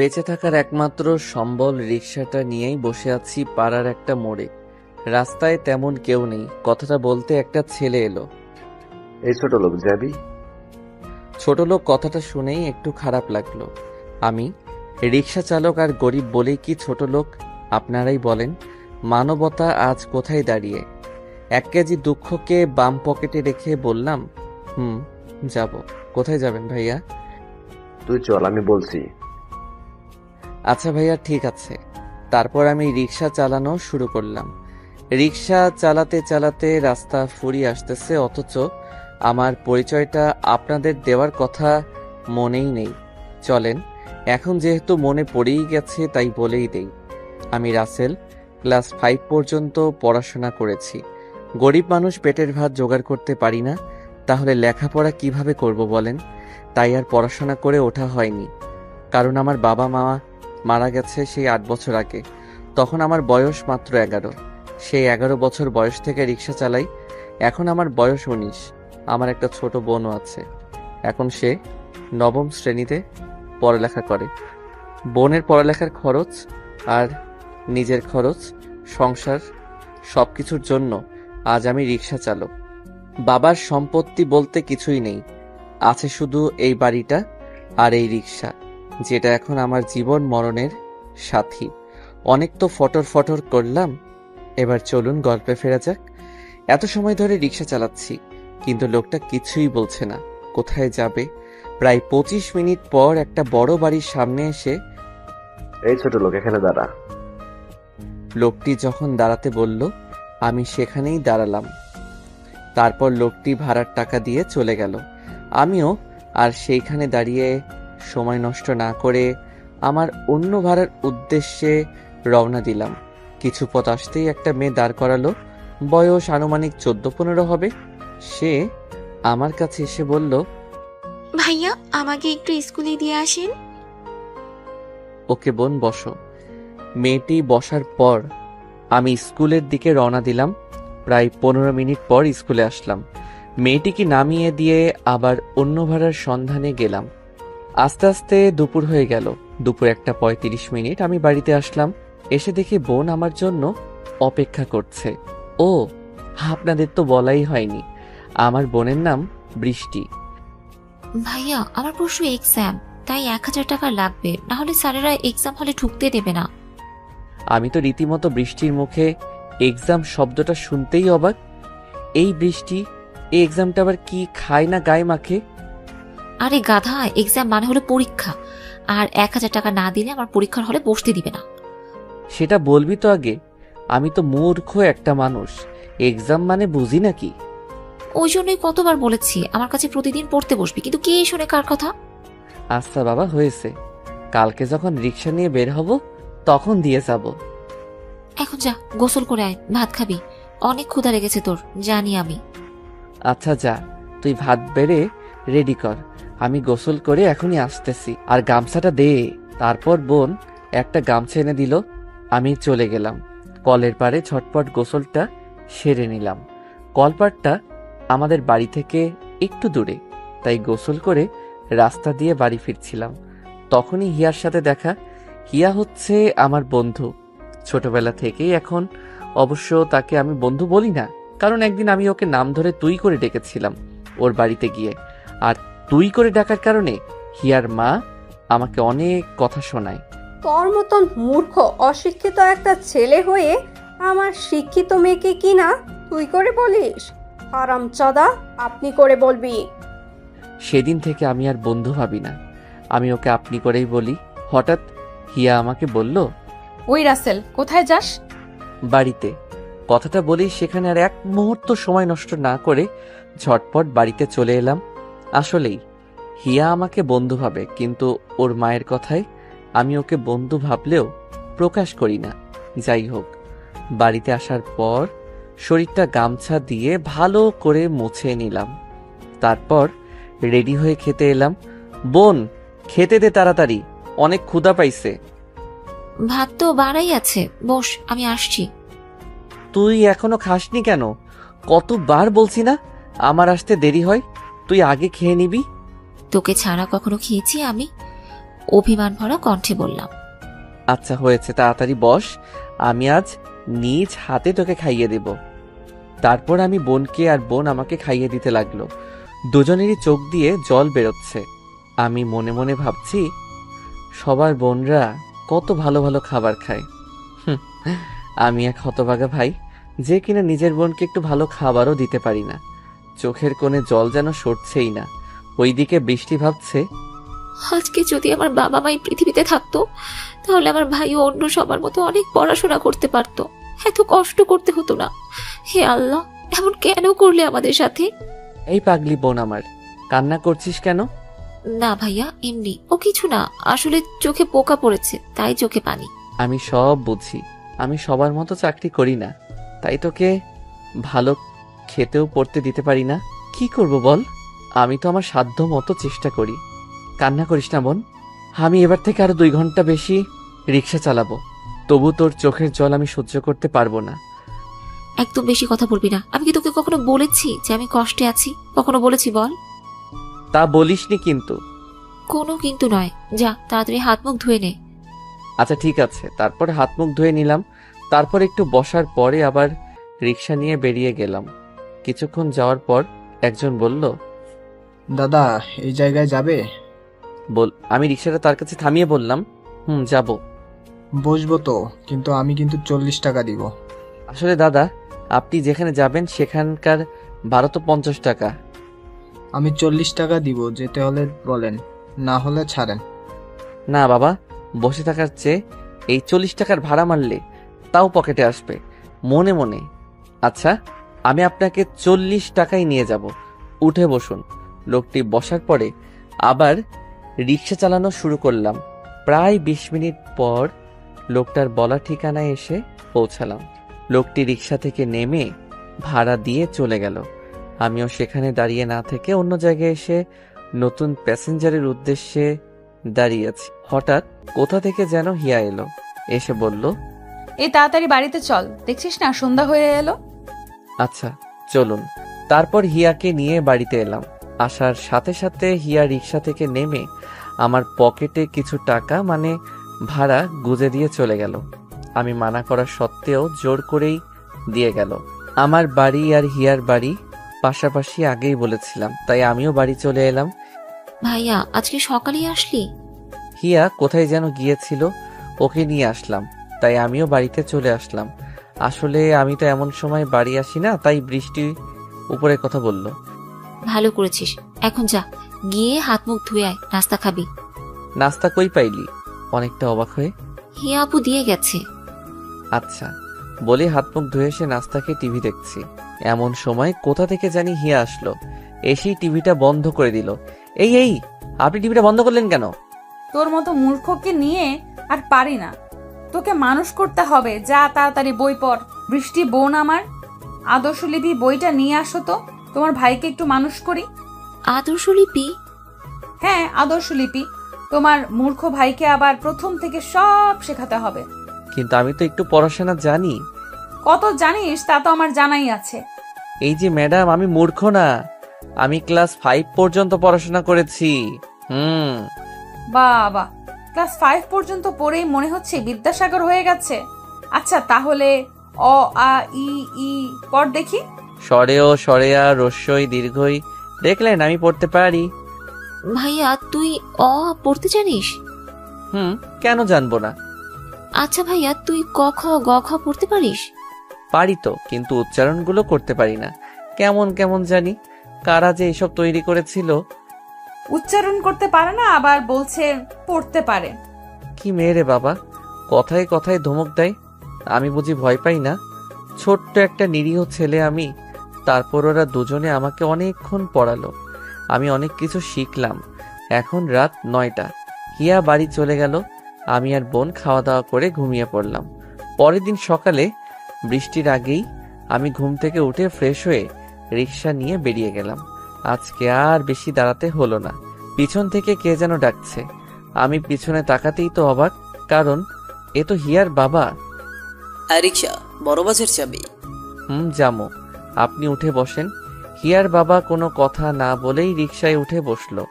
বেঁচে থাকার একমাত্র সম্বল রিকশাটা নিয়েই বসে আছি পাড়ার একটা মোড়ে। রাস্তায় তেমন কেউ নেই। কথাটা বলতে একটা ছেলে এলো। এই ছোট লোক যাবি? ছোট লোক কথাটা শুনেই একটু খারাপ লাগলো। আমি রিকশা চালক আর গরিব বলেই কি ছোট লোক? আপনারাই বলেন, মানবতা আজ কোথায় দাঁড়িয়ে? 1 কেজি দুঃখকে বাম পকেটে রেখে বললাম, যাব। কোথায় যাবেন ভাইয়া? তুই চল, আমি বলছি। আচ্ছা ভাইয়া, ঠিক আছে। তারপর আমি রিকশা চালানো শুরু করলাম। রিকশা চালাতে চালাতে রাস্তা ফুরিয়ে আসতেছে, অথচ আমার পরিচয়টা আপনাদের দেওয়ার কথা মনেই নেই। চলেন, এখন যেহেতু মনে পড়েই গেছে তাই বলেই দেই। আমি রাসেল, ক্লাস 5 পর্যন্ত পড়াশোনা করেছি। গরিব মানুষ, পেটের ভাত জোগাড় করতে পারি না, তাহলে লেখাপড়া কিভাবে করব বলেন? তাই আর পড়াশোনা করে ওঠা হয়নি। কারণ আমার বাবা মা মারা গেছে সেই 8 বছর আগে। তখন আমার বয়স মাত্র 11। সেই 11 বছর বয়স থেকে রিক্সা চালাই। এখন আমার বয়স 19। আমার একটা ছোট বোনও আছে। এখন সে 9ম শ্রেণীতে পড়ালেখা করে। বোনের পড়ালেখার খরচ আর নিজের খরচ, সংসার, সবকিছুর জন্য আজ আমি রিক্সা চালক। বাবার সম্পত্তি বলতে কিছুই নেই, আছে শুধু এই বাড়িটা আর এই রিক্সা, যেটা এখন আমার জীবন মরণের সাথী। অনেক তো ফটর ফটর করলাম, এবার চলুন গল্পে ফেরা যাক। এত সময় ধরে রিক্সা চালাচ্ছি, কিন্তু লোকটা কিছুই বলছে না কোথায় যাবে। প্রায় 25 মিনিট পর একটা বড় বাড়ির সামনে এসে এই ছোট লোক, এখানে দাঁড়া। লোকটি যখন দাঁড়াতে বলল, আমি সেখানেই দাঁড়ালাম। তারপর লোকটি ভাড়ার টাকা দিয়ে চলে গেল। আমিও আর সেইখানে দাঁড়িয়ে সময় নষ্ট না করে আমার অন্য ভাড়ার উদ্দেশ্যে রওনা দিলাম। কিছু পথ আসতেই একটা মেয়ে দাঁড় করালো। বয়স আনুমানিক 14-15 হবে। সে আমার কাছে এসে বলল, ভাইয়া, আমাকে একটু স্কুলে দিয়ে আসেন। ওকে বোন, বসো। মেয়েটি বসার পর আমি স্কুলের দিকে রওনা দিলাম। প্রায় 15 মিনিট পর স্কুলে আসলাম। মেয়েটিকে নামিয়ে দিয়ে আবার অন্য ভাড়ার সন্ধানে গেলাম। আস্তে আস্তে দুপুর হয়ে গেল। দুপুর 1:35 আমি বাড়িতে আসলাম। এসে দেখি বোন আমার জন্য অপেক্ষা করছে। ও, আপনাদের তো বলাই হয়নি, আমার বোনের নাম বৃষ্টি। ভাইয়া, আমার পরশু এক্সাম, তাই 1000 টাকা লাগবে, না হলে স্যারেরা এক্সাম হলে ঢুকতে দেবে না। আমি তো রীতিমতো বৃষ্টির মুখে এক্সাম শব্দটা শুনতেই অবাক। এই বৃষ্টি, এই এক্সামটা আবার কি খায় না গায়ে মাখে? আরে গাধা, এক্সাম মানে হলো পরীক্ষা, আর 1000 টাকা না দিলে আমার পরীক্ষার হলে বসতে দিবে না। সেটা বলবি তো আগে। আমি তো মূর্খ একটা মানুষ, এক্সাম মানে বুঝি নাকি? ওই জন্যই কতবার বলেছি আমার কাছে প্রতিদিন পড়তে বসবি, কিন্তু কে শোনে কার কথা। আচ্ছা বাবা, হয়েছে। কালকে যখন রিক্সা নিয়ে বের হব তখন দিয়ে যাব। এখন যা, গোসল করে আয়, ভাত খাবি। অনেক ক্ষুধা লেগেছে তোর, জানি আমি। আচ্ছা যা, তুই ভাত বেড়ে রেডি কর, আমি গোসল করে এখনই আসতেছি। আর গামছাটা দে। তারপর বোন একটা গামছা এনে দিল। আমি চলে গেলাম কলের পাড়ে। ঝটপট গোসলটা সেরে নিলাম। কলপাড়টা আমাদের বাড়ি থেকে একটু দূরে, তাই গোসল করে রাস্তা দিয়ে বাড়ি ফিরছিলাম। তখনই হিয়ার সাথে দেখা। হিয়া হচ্ছে আমার বন্ধু ছোটবেলা থেকেই। এখন অবশ্য তাকে আমি বন্ধু বলি না, কারণ একদিন আমি ওকে নাম ধরে তুই করে ডেকেছিলাম ওর বাড়িতে গিয়ে। আর তুই করে ডাকার কারণে হিয়ার মা আমাকে অনেক কথা শোনায়। তোর মতন মূর্খ অশিক্ষিত একটা ছেলে হয়ে আমার শিক্ষিত মেয়েকে কি না তুই করে বলিস? হারামজাদা, আপনি করে বলবি। সেদিন থেকে আমি আর বন্ধু ভাবি না, আমি ওকে আপনি করেই বলি। হঠাৎ হিয়া আমাকে বলল, ওই রাসেল, কোথায় যাস? বাড়িতে। কথাটা বলেই সেখানে আর এক মুহূর্ত সময় নষ্ট না করে ঝটপট বাড়িতে চলে এলাম। আসলেই হিয়া আমাকে বন্ধু ভাবে, কিন্তু ওর মায়ের কথায় আমি ওকে বন্ধু ভাবলেও প্রকাশ করি না। যাই হোক, বাড়িতে আসার পর শরীরটা গামছা দিয়ে ভালো করে মুছে নিলাম। তারপর রেডি হয়ে খেতে এলাম। বোন, খেতে দে তাড়াতাড়ি, অনেক ক্ষুধা পাইছে। ভাত তো বাড়াই আছে, বস, আমি আসছি। তুই এখনো খাসনি কেন? কতবার বলছি না আমার আসতে দেরি হয়, তুই আগে খেয়ে নিবি। তোকে ছাড়া কখনো খেয়েছি আমি? অভিমান ভরা কণ্ঠে বললাম। আচ্ছা হয়েছে, তাড়াতাড়ি বস, আমি আজ নিজ হাতে তোকে খাইয়ে দেব। তারপর আমি বোনকে আর বোন আমাকে খাইয়ে দিতে লাগলো। দুজনেরই চোখ দিয়ে জল বেরোচ্ছে। আমি মনে মনে ভাবছি, সবার বোনরা কত ভালো ভালো খাবার খায়। হুঁ, আমি এক হতভাগা ভাই, যে কিনা নিজের বোনকে একটু ভালো খাবারও দিতে পারি না। চোখের কোণে জল যেন সরছেই না। ওইদিকে বৃষ্টি ভাবছে, আজকে যদি আমার বাবা মাই পৃথিবীতে থাকতো, তাহলে আমার ভাইও অন্য সবার মতো অনেক পড়াশোনা করতে পারতো, এত কষ্ট করতে হতো না। হে আল্লাহ, এমন কেন করলে আমাদের সাথে? এই পাগলি বোন আমার, কান্না করছিস কেন? না ভাইয়া, এমনি, ও কিছু না, আসলে চোখে পোকা পড়েছে, তাই চোখে পানি। আমি সব বুঝি, আমি সবার মতো চাকরি করি না, তাই তোকে ভালো খেতেও পড়তে দিতে পারি না। কি করব বল, আমি তো আমার সাধ্য মতো চেষ্টা করি। কান্না করিস না বোন, আমি এবার থেকে আরো 2 ঘন্টা বেশি রিক্সা চালাবো, তবু তোর চোখের জল আমি সহ্য করতে পারবো না। একদম বেশি কথা বলবি না। আমি কি তোকে কখনো বলেছি যে আমি কষ্টে আছি? কখনো বলেছি বল? তা বলিসনি কিন্তু। কোনো কিন্তু নয়, যা তাড়াতাড়ি হাত মুখ ধুয়ে নে। আচ্ছা ঠিক আছে। তারপর হাত মুখ ধুয়ে নিলাম। তারপর একটু বসার পরে আবার রিক্সা নিয়ে বেরিয়ে গেলাম। কিছুক্ষণ যাওয়ার পর একজন বলল, দাদা এই জায়গায় যাবে? আমি রিক্সাটা তার কাছে থামিয়ে বললাম, যাব। বসবো তো, কিন্তু আমি কিন্তু 40 টাকা দিব। আসলে দাদা, আপনি যেখানে যাবেন সেখানকার ভাড়া তো 50 টাকা। আমি 40 টাকা দিব, যেতে হলে বলেন, না হলে ছাড়েন। না বাবা, বসে থাকার চেয়ে এই 40 টাকার ভাড়া মারলে তাও পকেটে আসবে মনে মনে। আচ্ছা, আমি আপনাকে 40 টাকাই নিয়ে যাব, উঠে বসুন। লোকটি বসার পরে আবার রিক্সা চালানো শুরু করলাম। প্রায় 20 মিনিট পর লোকটার বলা ঠিকানায় এসে পৌঁছালাম। লোকটি রিক্সা থেকে নেমে ভাড়া দিয়ে চলে গেল। আমিও সেখানে দাঁড়িয়ে না থেকে অন্য জায়গায় এসে নতুন প্যাসেঞ্জারের উদ্দেশ্যে দাঁড়িয়ে আছি। হঠাৎ কোথা থেকে যেন হিয়া এলো, এসে বলল, এই তাড়াতাড়ি বাড়িতে চল, দেখছিস না সন্ধ্যা হয়ে এলো। আচ্ছা চলুন। তারপর হিয়াকে নিয়ে বাড়িতে এলাম। আসার সাথে সাথে হিয়া রিক্সা থেকে নেমে আমার পকেটে কিছু টাকা মানে ভাড়া গুজে দিয়ে চলে গেল। আমি মানা করা সত্ত্বেও জোর করেই দিয়ে গেল। আমার বাড়ি আর হিয়ার বাড়ি পাশাপাশি, আগেই বলেছিলাম, তাই আমিও বাড়ি চলে এলাম। ভাইয়া, আজকে সকালেই আসলি? হিয়া কোথায় যেন গিয়েছিল, ওকে নিয়ে আসলাম, তাই আমিও বাড়িতে চলে আসলাম। আসলে আমি তো এমন সময় বাড়ি আসি না, তাই বৃষ্টি উপরে কথা বলল। ভালো করেছিস, এখন যা, গিয়ে হাত মুখ ধুয়ে আয়, নাস্তা খাবি। নাস্তা কই পাইলি? অনেকটা অবাক হয়ে। হিয়া আপু দিয়ে গেছে। আচ্ছা বলে হাত মুখ ধুয়ে এসে নাস্তা খেয়ে টিভি দেখছি। এমন সময় কোথা থেকে জানি হিয়া আসলো, এসেই টিভিটা বন্ধ করে দিল। এই আপনি টিভিটা বন্ধ করলেন কেন? তোর মতো মূর্খকে নিয়ে আর পারি না, তোকে মানুষ করতে হবে। যা তাড়াতাড়ি বই পড়। বৃষ্টি বোন আমার, আদর্শলিপি বইটা নিয়ে আসো তো, তোমার ভাইকে একটু মানুষ করি। আদর্শলিপি? হ্যাঁ, আদর্শলিপি। তোমার মূর্খ ভাইকে আবার প্রথম থেকে সব শেখাতে হবে। কিন্তু আমি তো একটু পড়াশোনা জানি। কত জানিস তা তো আমার জানাই আছে। এই যে ম্যাডাম, আমি মূর্খ না, আমি ক্লাস 5 পর্যন্ত পড়াশোনা করেছি। বাবা, ক্লাস 5 পর্যন্ত পড়েই মনে হচ্ছে বিদ্যাসাগর হয়ে গেছে। আচ্ছা তাহলে অ আ ই ই পড় দেখি। স্বরেও স্বরেয়া রস্যই দীর্ঘই, দেখলেন আমি পড়তে পারি। ভাইয়া, তুই অ পড়তে জানিস? কেন জানবো না? আচ্ছা ভাইয়া, তুই ক খ গ খ পড়তে পারিস? পারি তো, কিন্তু উচ্চারণগুলো করতে পারি না, কেমন কেমন জানি। কারা যে এসব তৈরি করেছিল। উচ্চারণ করতে পারে না, আবার বলছে পড়তে পারে। কি মেয়ে রে বাবা, কথায় কথায় ধমক দেয়। আমি বুঝি ভয় পাই না? ছোট্ট একটা নিরীহ ছেলে আমি। তারপর ওরা দুজনে আমাকে অনেকক্ষণ পড়ালো, আমি অনেক কিছু শিখলাম। এখন রাত 9টা, হিয়া বাড়ি চলে গেল। আমি আর বোন খাওয়া দাওয়া করে ঘুমিয়ে পড়লাম। পরের দিন সকালে বৃষ্টির আগেই আমি ঘুম থেকে উঠে ফ্রেশ হয়ে রিক্সা নিয়ে বেরিয়ে গেলাম। আজকে আর বেশি দাঁড়াতে হলো না। পিছন থেকে কে যেন ডাকছে। আমি পিছনে তাকাতেই তো অবাক, কারণ এ তো হিয়ার বাবা। রিক্সা বড় বাজার চাবি। জামো, আপনি উঠে বসেন। হিয়ার বাবা কোনো কথা না বলেই রিক্সায় উঠে বসলো।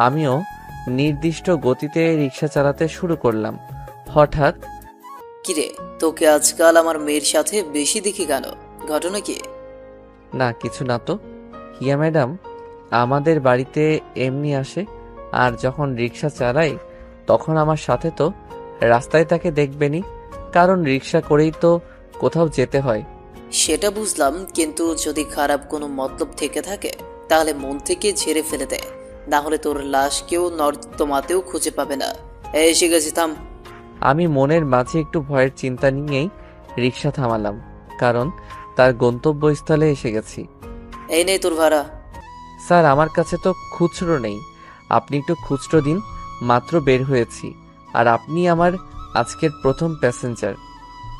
আমিও নির্দিষ্ট গতিতে রিক্সা চালাতে শুরু করলাম। হঠাৎ কিরে, তোকে আজকাল আমার মেয়ের সাথে বেশি দেখি কেন? ঘটনা কি? না কিছু না তো। হিয়া ম্যাডাম আমাদের বাড়িতে এমনি আসে, আর যখন রিক্সা চালাই তখন আমার সাথে, তো রাস্তায় তাকে দেখবেনই, কারণ রিক্সা করেই তো কোথাও যেতে হয়। সেটা বুঝলাম, কিন্তু যদি খারাপ কোনো মতলব থেকে থাকে তাহলে মন থেকে ঝেড়ে ফেলে দে, না হলে তোর লাশ কেউ নর্দমাতেও খুঁজে পাবে না। এসে গেছি, থাম। আমি মনের মাঝে একটু ভয়ের চিন্তা নিয়েই রিক্সা থামালাম, কারণ তার গন্তব্যস্থলে এসে গেছি। এই নে তোর ভাড়া। স্যার আমার কাছে তো খুচরো নেই, আপনি একটু খুচরো দিন। মাত্র বের হয়েছি, আর আপনি আমার আজকের প্রথম প্যাসেঞ্জার।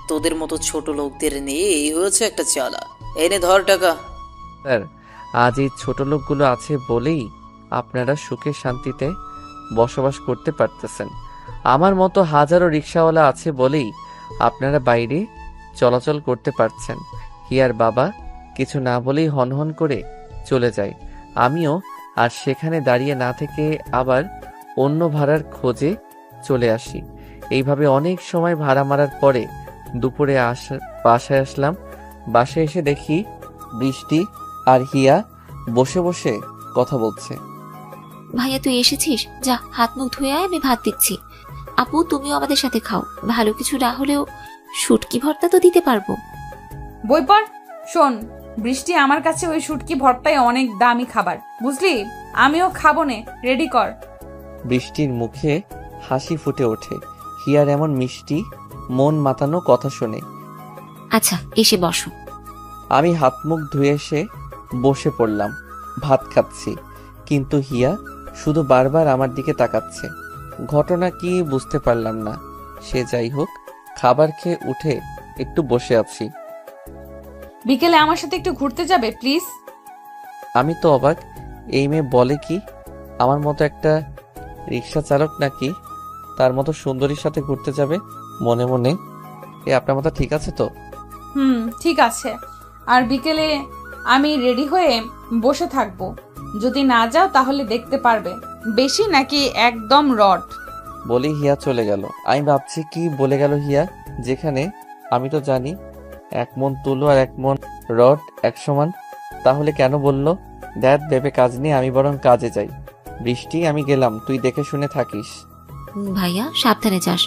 তোদের মতো ছোট লোকদের নিয়ে এই হয়েছে একটা চালা। এই নে ধর টাকা। স্যার আজ এই ছোট লোকগুলো আছে বলেই আপনারা সুখে শান্তিতে বসবাস করতে পারতেছেন। আমার মতো হাজারো রিক্সাওয়ালা আছে বলেই আপনারা বাইরে চলাচল করতে পারছেন। হিয়ার বাবা কিছু না বলেই হনহন করে চলে যায়। আমিও আর সেখানে দাঁড়িয়ে না থেকে আবার অন্য ভাড়ার খোঁজে চলে আসি। এইভাবে অনেক সময় ভাড়া মারার পরে দুপুরে বাসায় আসলাম। বাসায় এসে দেখি বৃষ্টি আর হিয়া বসে বসে কথা বলছে। ভাইয়া তুই এসেছিস, যা হাত মুখ ধুয়ে আয়, আমি ভাত দিচ্ছি। আপু তুমিও আমাদের সাথে খাও, ভালো কিছু না হলেও শুটকি ভর্তা তো দিতে পারবো। বই পড়। শোন বৃষ্টি, আমার কাছে ওই শুটকি ভর্তাই অনেক দামি খাবার, বুঝলি? আমিও খাবো নে, রেডি কর। বৃষ্টির মুখে হাসি ফুটে ওঠে হিয়ার এমন মিষ্টি মন মাতানো কথা শুনে। আচ্ছা এসে বসো। আমি হাত মুখ ধুয়ে এসে বসে পড়লাম, ভাত খাচ্ছি, কিন্তু হিয়া শুধু বারবার আমার দিকে তাকাচ্ছে। ঘটনা কি বুঝতে পারলাম না। সে যাই হোক, খাবার খেয়ে উঠে একটু বসে আছি। বিকেলে আমার সাথে একটু ঘুরতে যাবে প্লিজ? আমি তো অবাক, এই মেয়ে বলে কি? আমার মতো একটা রিক্সা চালক নাকি তার মতো সুন্দরীর সাথে ঘুরতে যাবে? মনে মনে আপনার মতো ঠিক আছে তো? ঠিক আছে। আর বিকেলে আমি রেডি হয়ে বসে থাকবো, যদি না যাও তাহলে দেখতে পারবে বেশি নাকি একদম রড। বলি হিয়া চলে গেল। আমি ভাবছি কি বলে গেল হিয়া, যেখানে আমি তো জানি 1 মন তুলো আর 1 মন রড এক সমান। তাহলে কেন বললো? দ্যাট ভেবে কাজ নিয়ে আমি বরং কাজে যাই। বৃষ্টি আমি গেলাম, তুই দেখে শুনে থাকিস। ভাইয়া সাবধানে যাস,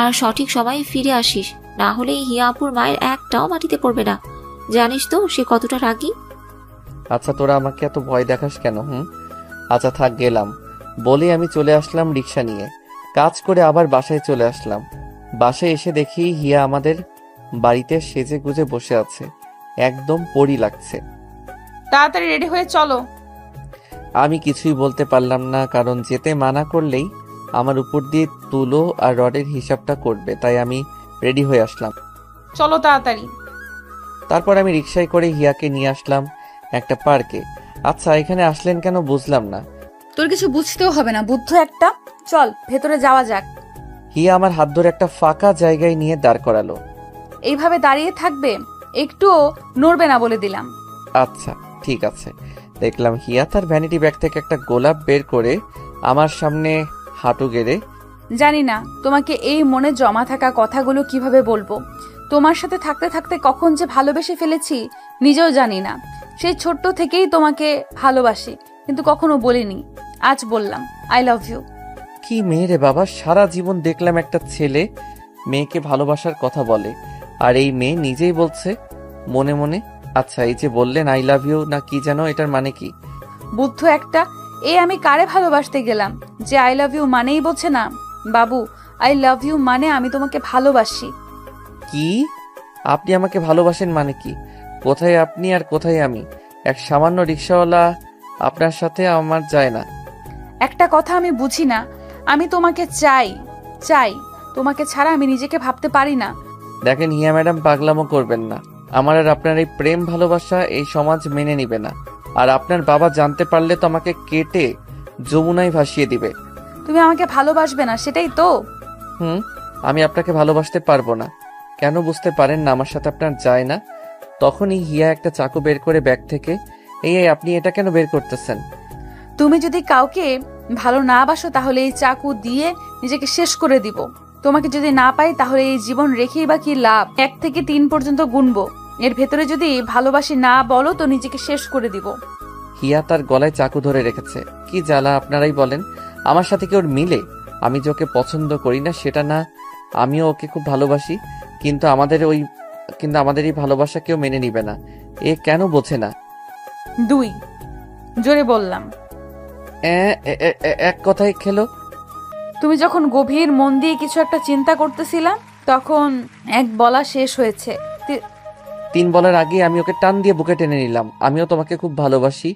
আর সঠিক সময়ে ফিরে আসিস, না হলে এই হিয়া আপুর মায়ের একটাও মাটিতে পড়বে না। জানিস তো সে কতটা রাগী। আচ্ছা তোরা আমাকে এত ভয় দেখাস কেন? আচ্ছা থাক, গেলাম বলে আমি চলে আসলাম রিক্সা নিয়ে। কাজ করে আবার বাসায় চলে আসলাম। বাসায় এসে দেখি হিয়া আমাদের বাড়িতে সেজে গুজে বসে আছে, একদম পরী লাগছে। তাড়াতাড়ি রেডি হয়ে চলো। আমি কিছুই বলতে পারলাম না, কারণ যেতে মানা করলেই আমার উপর দিয়ে তুলো আর রডের হিসাবটা করবে, তাই আমি রেডি হয়ে আসলাম। চলো তাড়াতাড়ি। তারপর আমি রিক্সায় করে হিয়াকে নিয়ে আসলাম একটা পার্কে। আচ্ছা এখানে আসলেন কেন বুঝলাম না। তোর কিছু বুঝতেও হবে না, বুদ্ধ একটা। চল ভেতরে যাওয়া যাক। হিয়া আমার হাত ধরে একটা ফাঁকা জায়গায় নিয়ে দাঁড় করালো। এইভাবে দাঁড়িয়ে থাকবে, একটুও নড়বে না বলে দিলাম। আচ্ছা ঠিক আছে। দেখলাম হিয়া তার ভ্যানিটি ব্যাগ থেকে একটা গোলাপ বের করে আমার সামনে হাঁটু গেড়ে। জানি না তোমাকে এই মনে জমা থাকা কথাগুলো কিভাবে বলবো। তোমার সাথে থাকতে থাকতে কখন যে ভালোবেসে ফেলেছি নিজেও জানি না। সেই ছোট্ট থেকেই তোমাকে ভালোবাসি, কিন্তু কখনো বলিনি। আজ বললাম আই লাভ ইউ। কি মেয়ে রে বাবা, সারা জীবন দেখলাম একটা ছেলে মেয়েকে ভালোবাসার কথা বলে, আর এই মেয়ে নিজেই বলছে মনে মনে। আচ্ছা এই যে বললেন আই লাভ ইউ না কি যেন, এটার মানে কি? বুদ্ধ একটা, আমি কারে ভালোবাসতে গেলাম যে আই লাভ ইউ মানেই বোঝে না? বাবু, আই লাভ ইউ মানে আমি তোমাকে ভালোবাসি। কি? আপনি আমাকে ভালোবাসেন মানে কি? কোথায় আপনি আর কোথায় আমি? এক সামান্য রিক্সাওয়ালা আপনার সাথে আমার যায় না। একটা কথা আমি বুঝি না, আমি তোমাকে চাই চাই, তোমাকে ছাড়া আমি নিজেকে ভাবতে পারি না। দেখেন হিয়া ম্যাডাম, পাগলামো করবেন না। আমার আর আপনার এই প্রেম ভালোবাসা এই সমাজ মেনে নিবে না, আর আপনার বাবা জানতে পারলে তো আমাকে কেটে যমুনায় ভাসিয়ে দিবে। তুমি আমাকে ভালোবাসবে না সেটাই তো? আমি আপনাকে ভালোবাসতে পারবো না। কেন বুঝতে পারেন না আমার সাথে আপনার যায় না? তখনই হিয়া একটা চাকু বের করে ব্যাগ থেকে। এই আপনি এটা কেন বের করতেছেন? তুমি যদি কাউকে ভালো না বাসো তাহলে এই চাকু দিয়ে নিজেকে শেষ করে দিব। তোমাকে যদি না পাই তাহলে এই জীবন রেখেই বা কি লাভ? 1 থেকে 3 পর্যন্ত গুনবো, এর ভেতরে যদি ভালোবাসি না বলো তো নিজেকে শেষ করে দিব। হিয়া তার গলায় চাকু ধরে রেখেছে। কি জ্বালা, আপনারাই বলেন। আমার সাথে কি ওর মিলে? আমি যে ওকে পছন্দ করি না সেটা না, আমিও ওকে খুব ভালোবাসি, কিন্তু আমাদের এই ভালোবাসা কেউ মেনে নিবে না। এ কেন বোঝে না? 2 জোরে বললাম। এক কথায় খেলো। তুমি যখন গভীর মন দিয়ে কিছু একটা চিন্তা করতেছিলাম তখন 1 বলা শেষ হয়েছে। 3 বলার আগে আমি ওকে টান দিয়ে বুকে টেনে নিলাম। আমিও তোমাকে খুব ভালোবাসি,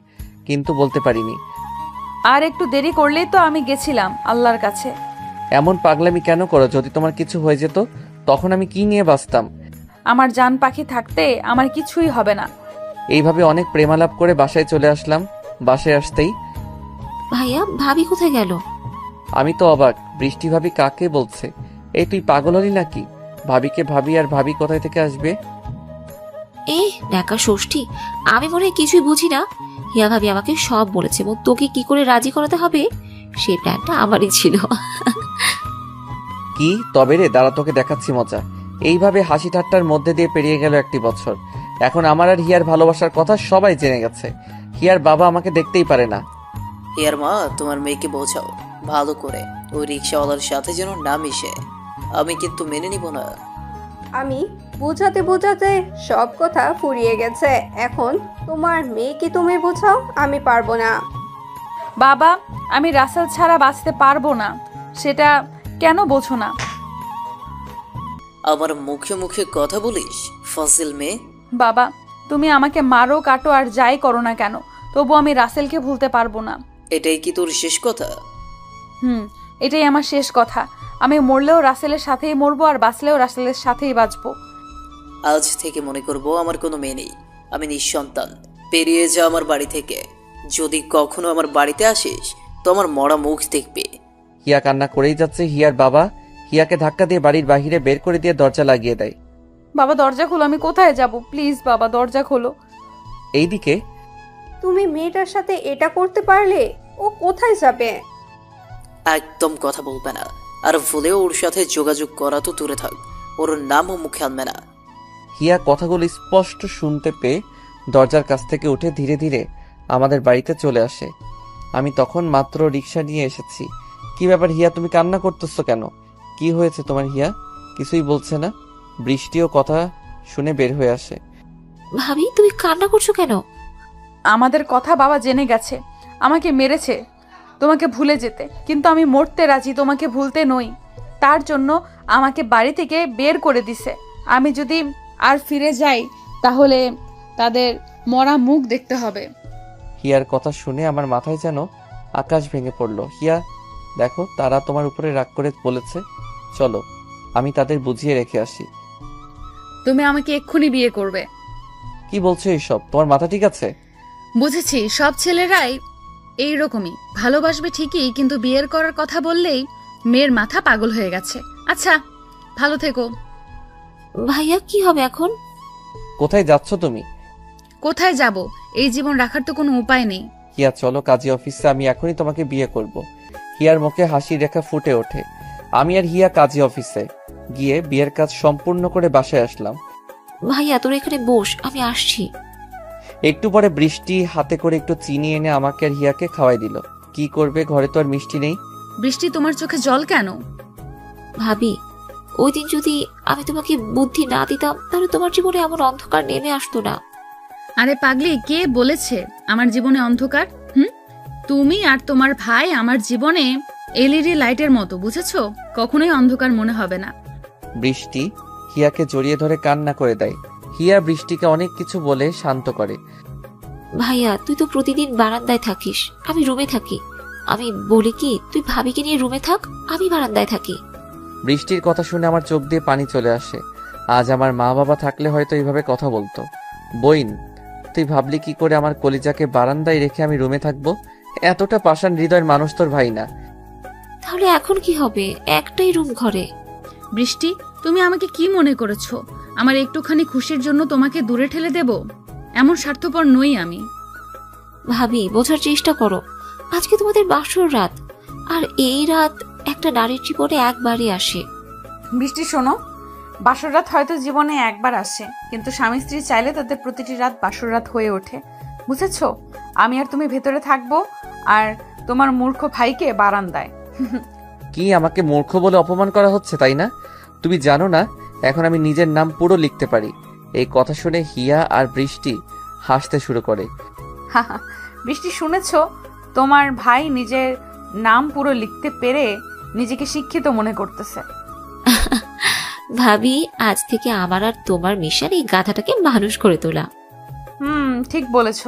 কিন্তু বলতে পারিনি। আর একটু দেরি করলেই তো আমি গেছিলাম আল্লাহর কাছে। এমন পাগলামি কেন করো? যদি তোমার কিছু হয়ে যেত তখন আমি কি নিয়ে বাঁচতাম? আমার জান পাখি থাকতে আমার কিছুই হবে না। এইভাবে অনেক প্রেমালাপ করে বাসায় চলে আসলাম। বাসায় আসতেই ভাইয়া, ভাবি কোথায় গেল? আমি তো অবাক। বৃষ্টি ভাবি কাকে বলছে? এই তুই পাগল হলি নাকি? ভাবিকে ভাবি আর ভাবি কোথায় থেকে আসবে? ন্যাকা ষষ্ঠী, আমি মনে হয় কিছুই বুঝি না। হিয়া ভাবি আমাকে সব বলেছে এবং তোকে কি করে রাজি করাতে হবে সেই প্ল্যানটা আমারই ছিল। কি তবে রে, দাঁড়া তোকে দেখাচ্ছি মজা। এইভাবে হাসি ঠাট্টার মধ্যে দিয়ে পেরিয়ে গেল 1 বছর। এখন আমার আর হিয়ার ভালোবাসার কথা সবাই জেনে গেছে। হিয়ার বাবা আমাকে দেখতেই পারে না। হিয়ার মা, তোমার মেয়েকে বোঝাও ভালো করে, ওই রিক্সাওয়ালার সাথে যেন না মিশে। আমি কিন্তু মেনে নিব না। আমি বোঝাতে বোঝাতে সব কথা ফুরিয়ে গেছে। এখন তোমার মেয়েকে তুমি বোঝাও, আমি পারবো না। বাবা, আমি রাসেল ছাড়া বাঁচতে পারবো না, সেটা কেন বোঝো না? আমার মুখে মুখে কথা বলিস ফাজিল মেয়ে। বাবা, তুমি আমাকে মারো কাটো আর যাই করো না কেন, তবু আমি রাসেলকে ভুলতে পারবো না। এটাই কি তোর শেষ কথা? এটাই আমার শেষ কথা। আমি মরলেও রাসেলের সাথেই মরবো আর বাঁচলেও রাসেলের সাথেই বাঁচবো। আজ থেকে মনে করব আমার কোনো মেয়ে নেই, আমি নিঃসন্তান। পেরিয়ে যা আমার বাড়ি থেকে। যদি কখনো আমার বাড়িতে আসিস তো আমার মরা মুখ দেখবে। হিয়া কান্না করেই যাচ্ছে। হিয়ার বাবা হিয়াকে ধাক্কা দিয়ে বাড়ির বাহিরে বের করে দিয়ে দরজা লাগিয়ে দেয়। বাবা দরজা খোলো, আমি কোথায় যাব? প্লিজ বাবা দরজা খোলো। এইদিকে তুমি মেয়েটার সাথে এটা করতে পারলে? ও কোথায় যাবে? একদম কথা বলবে না, আর ভুলেও ওর সাথে যোগাযোগ করা তো দূরে থাক। ওর নামও মুখে আনবে না। হিয়া কথাগুলো স্পষ্ট শুনতে পেয়ে দরজার কাছ থেকে উঠে ধীরে ধীরে আমাদের বাড়িতে চলে আসে। আমি তখন মাত্র রিক্সা নিয়ে এসেছি। কি ব্যাপার হিয়া, তুমি কান্না করতেছো কেন? কি হয়েছে তোমার হিয়া? কিছুই বলছে না। বৃষ্টিও কথা শুনে বের হয়ে আসে। ভাবি, তুমি কান্না করছো কেন? আমাদের কথা বাবা জেনে গেছে। আমাকে মেরেছে তোমাকে ভুলে যেতে, কিন্তু আমি মরতে রাজি, তোমাকে ভুলতে নই। তার জন্য আমাকে বাড়ি থেকে বের করে দিছে। আমি যদি আর ফিরে যাই তাহলে তাদের মরা মুখ দেখতে হবে। হিয়ার কথা শুনে আমার মাথায় যেন আকাশ ভেঙে পড়লো। হিয়া দেখো, তারা তোমার উপরে রাগ করে বলেছে, চলো আমি তাদের বুঝিয়ে রেখে আসি। তুমি আমাকে এক্ষুনি বিয়ে করবে। কি বলছো এইসব? তোমার মাথা ঠিক আছে? বুঝেছি, সব ছেলেরাই এইরকমই, ভালোবাসবে ঠিকই, কিন্তু বিয়ের করার কথা বললেই মেয়ের মাথা পাগল হয়ে গেছে। আচ্ছা, ভালো থেকো। ভাইয়া, কি হবে এখন? কোথায় যাচ্ছ তুমি? কোথায় যাব? এই জীবন রাখার তো কোনো উপায় নেই। হিয়া চলো কাজী অফিসে, আমি এখনই তোমাকে বিয়ে করব। হিয়ার মুখে হাসি রেখা ফুটে ওঠে। আমি আর হিয়া কাজী অফিসে গিয়ে বিয়ের কাজ সম্পূর্ণ করে বাসায় আসলাম। ভাইয়া, তোর এখানে বস, আমি আসছি। একটু পরে বৃষ্টি হাতে করে একটু চিনি এনে আমাকে আর হিয়াকে খাওয়াই দিল। কি করবে, ঘরে তো আর মিষ্টি নেই। বৃষ্টি, তোমার চোখে জল কেন? ভাবি, ওই দিন যদি আমি তোমাকে বুদ্ধি না দিতাম তাহলে তোমার জীবনে এমন অন্ধকার নেমে আসতো না। আরে পাগলি, কে বলেছে আমার জীবনে অন্ধকার? তুমি আর তোমার ভাই আমার জীবনে এলইডি লাইটের মতো, বুঝেছো? কখনোই অন্ধকার মনে হবে না। বৃষ্টি হিয়াকে জড়িয়ে ধরে কান্না করে দেয়। হিয়া বৃষ্টিকে অনেক কিছু বলে শান্ত করে। ভাইয়া, তুই তো প্রতিদিন বারান্দায় থাকিস, আমি রুমে থাকি। আমি বলি কি, তুই ভাবিকে নিয়ে রুমে থাক, আমি বারান্দায় থাকি। বৃষ্টির কথা শুনে আমার চোখ দিয়ে পানি চলে আসে। আজ আমার মা বাবা থাকলে হয়তো এইভাবে কথা বলতো। বইন, তুই ভাবলি কি করে আমার কলিজাকে বারান্দায় রেখে আমি রুমে থাকবো? এতটা পাষাণ হৃদয়ের মানুষ তোর ভাই না। তাহলে এখন কি হবে? একটাই রুম ঘরে। বৃষ্টি, তুমি আমাকে কি মনে করেছো? আমার একটুখানি খুশির জন্য তোমাকে দূরে ঠেলে দেব? এমন স্বার্থপর নই আমি। ভাবি, বোঝার চেষ্টা করো। আজকে তোমাদের বাসর রাত, আর এই রাত একটা নারীর জীবনে একবারই আসে। বৃষ্টি শোনো, বাসর রাত হয়তো জীবনে একবার আসে, কিন্তু স্বামী স্ত্রী চাইলে তাদের প্রতিটি রাত বাসর রাত হয়ে ওঠে, বুঝেছো? আমি আর তুমি ভেতরে থাকবো, আর তোমার মূর্খ ভাইকে বারান্দায়। কি আমাকে মূর্খ বলে অপমান করা হচ্ছে, তাই না? তুমি জানো না এখন আমি নিজের নাম পুরো লিখতে পারি। এই কথা শুনে হিয়া আর বৃষ্টি হাসতে শুরু করে। বৃষ্টি শুনেছো, তোমার ভাই নিজের নাম পুরো লিখতে পেরে নিজেকে শিক্ষিত মনে করতেছে। ভাবি, আজ থেকে আমার আর তোমার মিশন এই গাধাটাকে মানুষ করে তোলা। ঠিক বলেছ।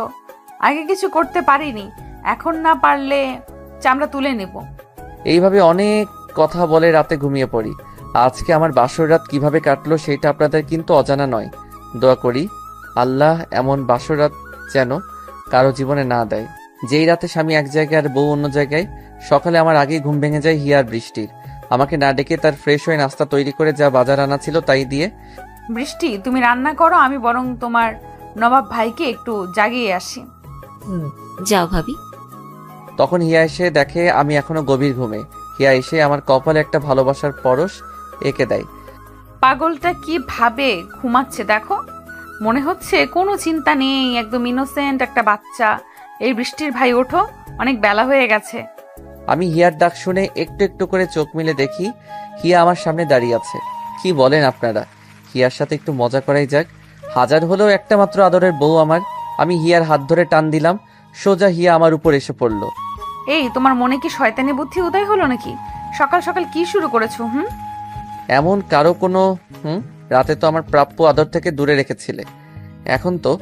আগে কিছু করতে পারিনি, এখন না পারলে চামড়া তুলে নেব। এইভাবে অনেক কথা বলে রাতে ঘুমিয়ে পড়ি। আজকে আমার বাসর রাত কিভাবে কাটলো সেটা আপনাদের কিন্তু অজানা নয়। দোয়া করি আল্লাহ এমন বাসর রাত যেন কারো জীবনে না দেয়, যেই রাতে স্বামী এক জায়গায় আর বউ অন্য জায়গায়। সকালে আমার আগেই ঘুম ভেঙে যায় হিয়ার বৃষ্টির। আমাকে না ডেকে তার ফ্রেশ হয়ে নাস্তা তৈরি করে যা বাজার আনা ছিল তাই দিয়ে। বৃষ্টি, তুমি রান্না করো, আমি বরং তোমার নবাব ভাইকে একটু জাগিয়ে আসি। যাও ভাবি। তখন হিয়া এসে দেখে আমি এখনো গভীর ঘুমে। হিয়া এসে আমার কপালে একটা ভালোবাসার পরশ এঁকে দেয়। পাগলটা কি ভাবে ঘুমাচ্ছে দেখো, মনে হচ্ছে কোনো চিন্তা নেই, একদম ইনোসেন্ট একটা বাচ্চা। এই বৃষ্টির ভাই ওঠো, অনেক বেলা হয়ে গেছে। আমি হিয়ার ডাক শুনে একটু একটু করে চোখ মেলে দেখি হিয়া আমার সামনে দাঁড়িয়ে আছে। কি বলেন আপনারা, হিয়ার সাথে একটু মজা করাই যাক। হাজার হলেও একটা মাত্র আদরের বউ আমার। আমি হিয়ার হাত ধরে টান দিলাম, সোজা হিয়া আমার উপর এসে পড়লো। এই, তোমার মনে কি শয়তানি বুদ্ধি উদয় হলো নাকি? সকাল সকাল কি শুরু করেছো? এমন কারো কোনো রাতে তো আমার প্রাপ্য আদর থেকে দূরে রেখেছিলে, এখন তো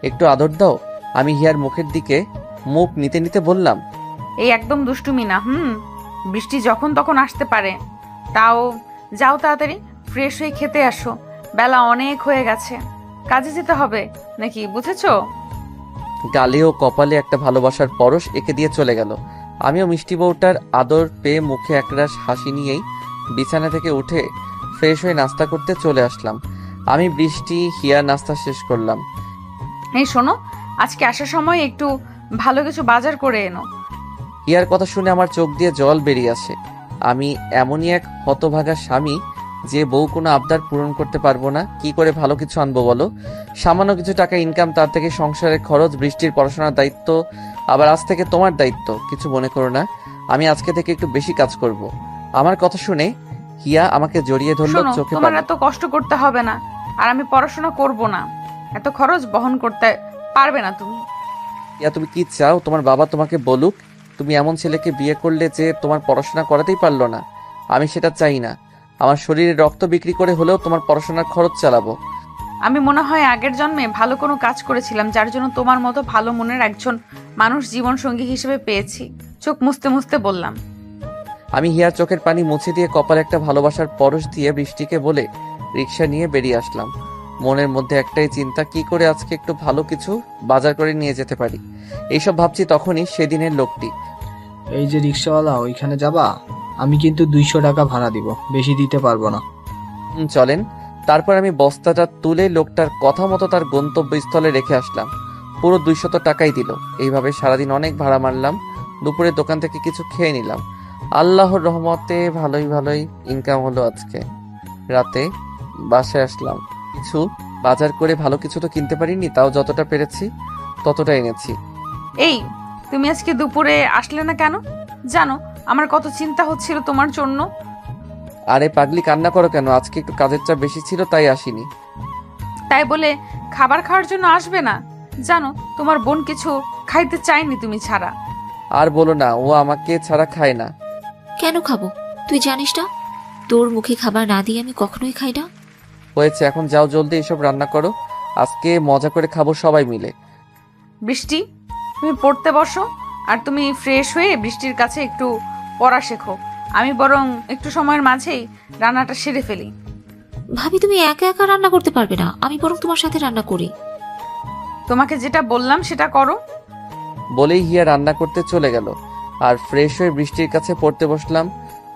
একটু আদর দাও। আমি হিয়ার মুখের দিকে মুখ নিতে নিতে বললাম, এই একদম দুষ্টুমি না। বৃষ্টি যখন তখন আসতে পারে। তাও যাও তাড়াতাড়ি ফ্রেশ হয়ে খেতে আসো, বেলা অনেক হয়ে গেছে, কাজে যেতে হবে নাকি, বুঝেছো? গালে ও কপালে একটা ভালোবাসার পরশ এঁকে দিয়ে চলে গেল। আমিও মিষ্টি বউটার আদর পেয়ে মুখে একরাশ হাসি নিয়েই বিছানা থেকে উঠে ফ্রেশ হয়ে নাস্তা করতে চলে আসলাম। আমি বৃষ্টি হিয়া নাস্তা শেষ করলাম। এই শোনো, আজকে আসার সময় একটু ভালো কিছু বাজার করে এনো। হিয়ার কথা শুনে আমার চোখ দিয়ে জল বেরিয়ে আসে। আমি এমনই এক হতভাগা স্বামী যে বউ কোনো আবদার পূরণ করতে পারবো না। কি করে ভালো কিছু আনবো বলো? সামান্য কিছু টাকা ইনকাম, তার থেকে সংসারের খরচ, বৃষ্টির পড়াশোনার দায়িত্ব, আবার আজ থেকে তোমার দায়িত্ব। কিছু মনে করো না, আমি আজকে থেকে একটু বেশি কাজ করব। আমার কথা শুনে হিয়া আমাকে জড়িয়ে ধরলো, শোনো, চোখে তোমার পানি। এত কষ্ট করতে হবে না, আর আমি পড়াশোনা করব না, এত খরচ বহন করতে পারবে না তুমি। হিয়া, তুমি কি চাও তোমার বাবা তোমাকে বলুক তুমি এমন ছেলেকে বিয়ে করলে যে তোমার পড়াশোনা করাতেই পারলো না? আমি সেটা চাই না। আমার শরীরে রক্ত বিক্রি করে হলেও তোমার পড়াশোনার খরচ চালাবো। আমি মনে হয় আগের জন্মে ভালো কোনো কাজ করেছিলাম, যার জন্য তোমার মতো ভালো মনের একজন মানুষ জীবন সঙ্গী হিসেবে পেয়েছি। চোখ মুছতে মুছতে বললাম। আমি হিয়ার চোখের পানি মুছে দিয়ে কপালে একটা ভালোবাসার পরশ দিয়ে বৃষ্টিকে বলে রিক্সা নিয়ে বেরিয়ে আসলাম। মনের মধ্যে একটাই চিন্তা, কি করে আজকে একটু ভালো কিছু বাজার করে নিয়ে যেতে পারি। এইসব ভাবছি তখনই সেদিনের লোকটি। এই যে রিক্সাওয়ালা, ওইখানে যাবা? আমি কিন্তু 200 টাকা ভাড়া দিব, বেশি দিতে পারবো না। চলেন। তারপর আমি বস্তাটা তুলে লোকটার কথা মতো তার গন্তব্যস্থলে রেখে আসলাম। পুরো 200 টাকাই দিল। এইভাবে সারাদিন অনেক ভাড়া মারলাম। দুপুরে দোকান থেকে কিছু খেয়ে নিলাম। আল্লাহর রহমতে ভালোই ইনকাম হলো আজকে। রাতে বাসায় আসলাম, কিছু বাজার করে ভালো কিছু তো কিনতে পারিনি, তাও যতটা পেরেছি ততটা এনেছি। এই, তুমি আজকে দুপুরে আসলে না কেন? জানো আমার কত চিন্তা হচ্ছিল তোমার জন্য। আরে পাগলি, কান্না করো কেন? আজকে একটু কাজের চাপ বেশি ছিল তাই আসিনি। তাই বলে খাবার খাওয়ার জন্য আসবে না? জানো তোমার বোন কিছু খাইতে চায়নি তুমি ছাড়া। আর বলো না, ও আমাকে ছাড়া খায় না। কেন খাবো? তুই জানিস না তোর মুখে খাবার না দিয়ে আমি কখনোই খাই না। হয়েছে, এখন যাও জলদি এসব রান্না করো, আজকে মজা করে খাবো সবাই মিলে। বৃষ্টি, তুমি পড়তে বসো, আর তুমি ফ্রেশ হয়ে বৃষ্টির কাছে একটু পড়া শেখো। আমি বরং একটু সময়ের মাঝেই রান্নাটা সেরে ফেলি। ভাবি, তুমি একা একা রান্না করতে পারবে না, আমি বরং তোমার সাথে রান্না করি। তোমাকে যেটা বললাম সেটা করো। বলেই হিয়া রান্না করতে চলে গেল, আর ফ্রেশ হয়ে বৃষ্টির কাছে পড়তে বসলাম।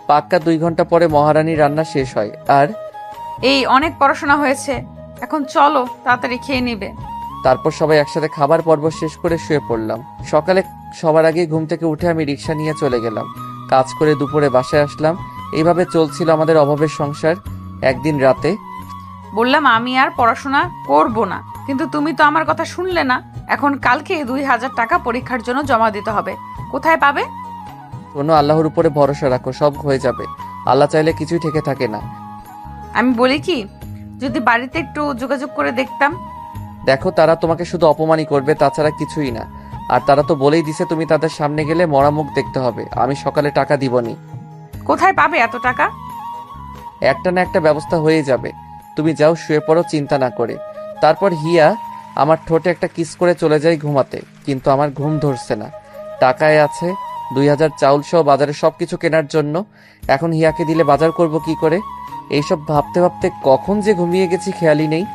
পাক্কা 2 ঘন্টা পরে মহারানীর রান্না শেষ হয়। আর এই অনেক পড়াশোনা হয়েছে, এখন চলো তাড়াতাড়ি খেয়ে নিবে। তারপর সবাই একসাথে খাবার পর্ব শেষ করে শুয়ে পড়লাম। সকালে সবার আগে ঘুম থেকে উঠে আমি রিক্সা নিয়ে চলে গেলাম। কাজ করে দুপুরে বাসায় আসলাম। এইভাবে চলছিল আমাদের অভাবের সংসার। একদিন রাতে বললাম আমি আর পড়াশোনা করব না, কিন্তু তুমি তো আমার কথা শুনলে না। এখন কালকে 2000 টাকা পরীক্ষার জন্য জমা দিতে হবে। কোথায় পাবে? শোনো, আল্লাহর উপরে ভরসা রাখো, সব হয়ে যাবে। আল্লাহ চাইলে কিছুই ঠেকে থাকে না। আমি বলি কি, যদি বাড়িতে একটু যোগাযোগ করে দেখতাম। দেখো, তারা তোমাকে শুধু অপমানই করবে, তাছাড়া কিছুই না। আর তারা তো বলেই দিছে তুমি তাদের সামনে গেলে মরা মুখ দেখতে হবে। আমি সকালে টাকা দিবনি। কোথায় পাবে এত টাকা? একটা না একটা ব্যবস্থা হয়ে যাবে। তুমি যাও, শুয়ে পড়ো চিন্তা না করে। তারপর হিয়া আমার ঠোঁটে একটা কিস করে চলে যায় ঘুমাতে। কিন্তু আমার ঘুম ধরছে না। টাকায় আছে 2000 চাউল সহ বাজারে সবকিছু কেনার জন্য। এখন হিয়াকে দিলে বাজার করব কি করে? এইসব ভাবতে ভাবতে কখন যে ঘুমিয়ে গেছি খেয়ালই নেই।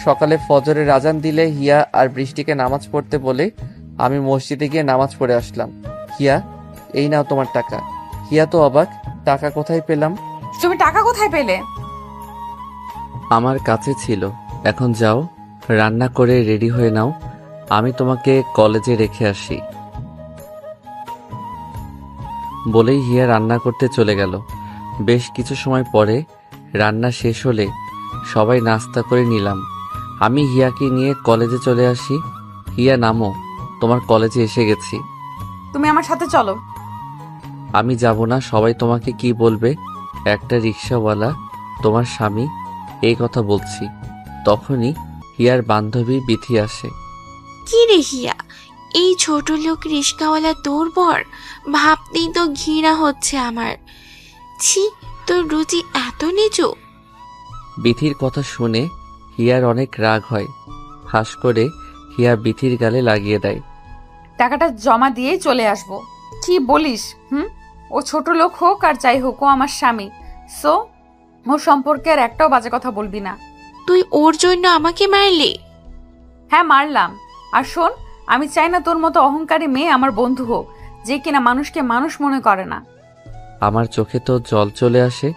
সকালে ফজরের আজান দিলে হিয়া আর বৃষ্টিকে নামাজ পড়তে বলে আমি মসজিদে গিয়ে নামাজ পড়ে আসলাম। হিয়া, এই নাও তোমার টাকা। হিয়া তো অবাক, টাকা কোথায় পেলাম? তুমি টাকা কোথায় পেলে? আমার কাছে ছিল। এখন যাও, রান্না করে রেডি হয়ে নাও, আমি তোমাকে কলেজে রেখে আসি। বলেই হিয়া রান্না করতে চলে গেল। বেশ কিছু সময় পরে রান্না শেষ হলে সবাই নাস্তা করে নিলাম। আমি হিয়াকে নিয়ে কলেজে চলে আসি। হিয়া, নামো, তোমার কলেজে এসে গেছি। তুমি আমার সাথে চলো। আমি যাব না, সবাই তোমাকে কি বলবে? একটা রিক্সাওয়ালা তোমার স্বামী, এই কথা বলছি। তখনই হিয়ার বান্ধবী বিথি আসে। কি রে হিয়া, এই ছোট লোক রিস্কাওয়ালা তোর বর? ভাবতেই তো ঘৃণা হচ্ছে আমার। ছি, তোর রুচি এত নিচু। বিথির কথা শুনে হিয়ার অনেক রাগ হয়। হাস করে হিয়া বিথির গালে লাগিয়ে দেয়। টাকাটা জমা দিয়েই চলে আসবো। কি বলিস? ও ছোট লোক হোক আর যাই হোক, ও আমার স্বামী। সো ওর সম্পর্কে আর একটাও বাজে কথা বলবি না। তুই ওর জন্য আমাকে মারলি? হ্যাঁ, মারলাম। আর শোন, আমি চাই না তোর মতো অহংকারী মেয়ে আমার বন্ধু হোক, যে কিনা মানুষকে মানুষ মনে করে না। আমার চোখে তো জল চলে আসে।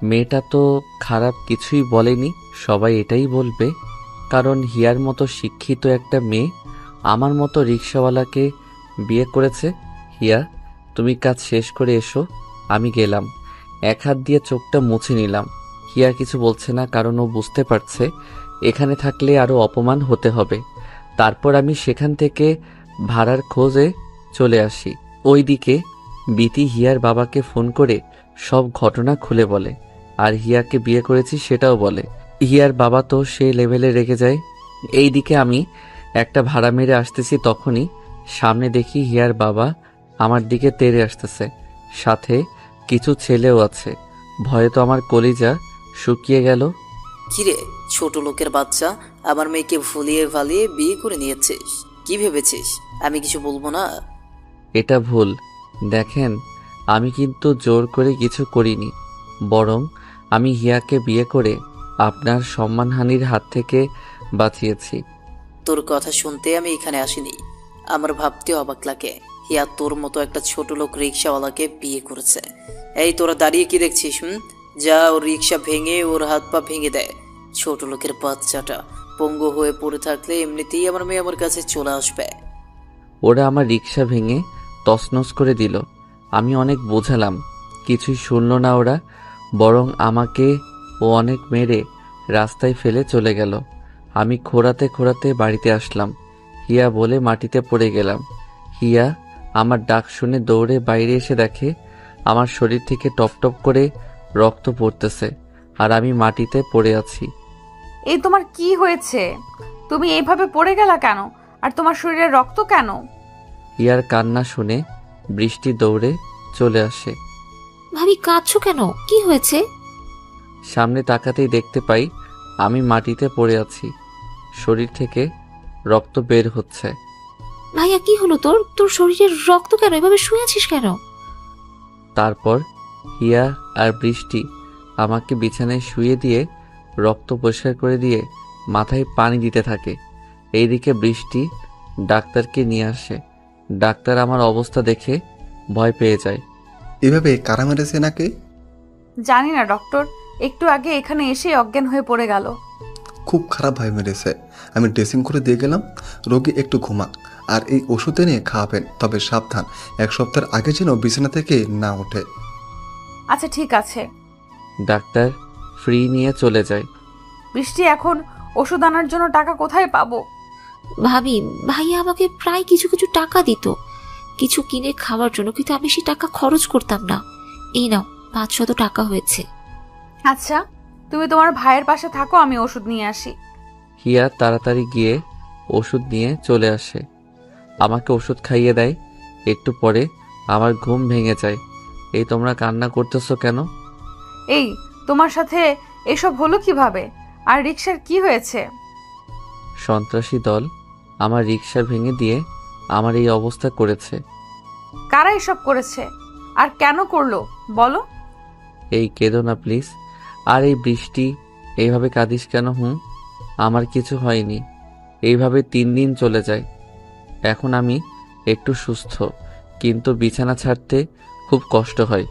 মেয়েটা তো খারাপ কিছুই বলেনি, সবাই এটাই বলবে। কারণ হিয়ার মতো শিক্ষিত একটা মেয়ে আমার মতো রিক্সাওয়ালাকে বিয়ে করেছে। হিয়া, তুমি কাজ শেষ করে এসো, আমি গেলাম। এক হাত দিয়ে চোখটা মুছে নিলাম। হিয়া কিছু বলছে না, কারণ ও বুঝতে পারছে এখানে থাকলে আরো অপমান হতে হবে। তারপর আমি সেখান থেকে ভাড়ার খোঁজে চলে আসি। ওইদিকে বিতি হিয়ার বাবাকে ফোন করে সব ঘটনা খুলে বলে, আর হিয়াকে বিয়ে করেছি সেটাও বলে। হিয়ার বাবা তো সেই লেভেলে রেগে যায়। এইদিকে আমি একটা ভাড়া মেরে আসতেছি, তখনই সামনে দেখি হিয়ার বাবা আমার দিকে তেড়ে আসতেছে, সাথে কিছু ছেলেও আছে। ভয়ে তো আমার কলিজা শুকিয়ে গেল। কিরে ছোট লোকের বাচ্চা, আমার মেয়েকে ভুলিয়ে ভালিয়ে বিয়ে করে নিয়েছিস? কি ভেবেছিস আমি কিছু বলবো না? এটা ভুল। দেখেন, আমি কিন্তু জোর করে কিছু করিনি, বরং আমি হিয়াকে বিয়ে করে আপনার সম্মানহানির হাত থেকে বাঁচিয়েছি। তোর কথা শুনতে আমি এখানে আসিনি। আমার ভাবতে অবাক লাগে, হিয়া তোর মতো একটা ছোট লোক রিক্সাওয়ালাকে বিয়ে করেছে। এই তোরা দাঁড়িয়ে কি দেখছিস? যা ওর রিক্সা ভেঙে ওর হাত পা ভেঙে দেয়। ছোট লোকের বাচ্চাটা পঙ্গু হয়ে পড়ে থাকলে এমনিতেই আমার মেয়ে আমার কাছে চলে আসবে। ওরা আমার রিক্সা ভেঙে তছনছ করে দিল। আমি অনেক বোঝালাম, কিছুই শুনল না ওরা, বরং আমাকে ও অনেক মেরে রাস্তায় ফেলে চলে গেল। আমি খোঁড়াতে খোঁড়াতে বাড়িতে আসলাম। হিয়া বলে মাটিতে পড়ে গেলাম। হিয়া আমার ডাক শুনে দৌড়ে বাইরে এসে দেখে আমার শরীর থেকে টপ টপ করে রক্ত পড়তেছে, আর আমি মাটিতে পড়ে আছি। এই তোমার কি হয়েছে? তুমি এইভাবে পড়ে গেলা কেন? আর তোমার শরীরে রক্ত কেন? হিয়ার কান্না শুনে বৃষ্টি দৌড়ে চলে আসে। ভাবি, কাঁদছো কেন? কি হয়েছে? সামনে তাকাতেই দেখতে পাই আমি মাটিতে পড়ে আছি, শরীর থেকে রক্ত বের হচ্ছে। ভাইয়া, কি হলো তোর? তোর শরীরের রক্ত কেন? এভাবে শুয়ে আছিস কেন? তারপর হিয়া আর বৃষ্টি আমাকে বিছানায় শুয়ে দিয়ে রক্ত পরিষ্কার করে দিয়ে মাথায় পানি দিতে থাকে। এইদিকে বৃষ্টি ডাক্তারকে নিয়ে আসে। ডাক্তার আমার অবস্থা দেখে ভয় পেয়ে যায়। এভাবে কারা মেরেছে নাকি? জানি না ডক্টর, একটু আগে এখানে এসে অজ্ঞান হয়ে পড়ে গেল। খুব খারাপ ভাবে মেরেছে। আমি ড্রেসিং করে দিয়ে গেলাম, রোগী একটু ঘুমাক, আর এই ওষুধ এনে খাওয়াবেন, তবে সাবধান, 1 সপ্তাহের আগে যেন বিছানা থেকে না ওঠে। আচ্ছা ঠিক আছে। ডাক্তার ফ্রি নিয়ে চলে যায়। বৃষ্টি, এখন ওষুধ আনার জন্য টাকা কোথায় পাবো? ভাবি, ভাইয়া আমাকে প্রায় কিছু কিছু টাকা দিত কিছু কিনে খাওয়ার জন্য, কিন্তু আমি সেই টাকা খরচ করতাম না। এই নাও 500 টাকা হয়েছে। আচ্ছা, তুমি তোমার ভাইয়ের পাশে থাকো, আমি ওষুধ নিয়ে আসি। হিয়া তাড়াতাড়ি গিয়ে ওষুধ নিয়ে চলে আসে, আমাকে ওষুধ খাইয়ে দেয়। একটু পরে আমার ঘুম ভেঙে যায়। এই তোমরা কান্না করতেছো কেন? এই, তোমার সাথে এসব হলো কিভাবে? আর রিক্সার কি হয়েছে? সন্ত্রাসী দল আমার রিক্সা ভেঙে দিয়ে আমার এই অবস্থা করেছে। কারা এসব করেছে আর কেন করলো বলো? এই কেঁদো না প্লিজ। আর এই বৃষ্টি, এইভাবে কাঁদিস কেন? আমার কিছু হয়নি। এইভাবে 3 দিন চলে যায়। এখন আমি একটু সুস্থ, কিন্তু বিছানা ছাড়তে খুব কষ্ট হয়।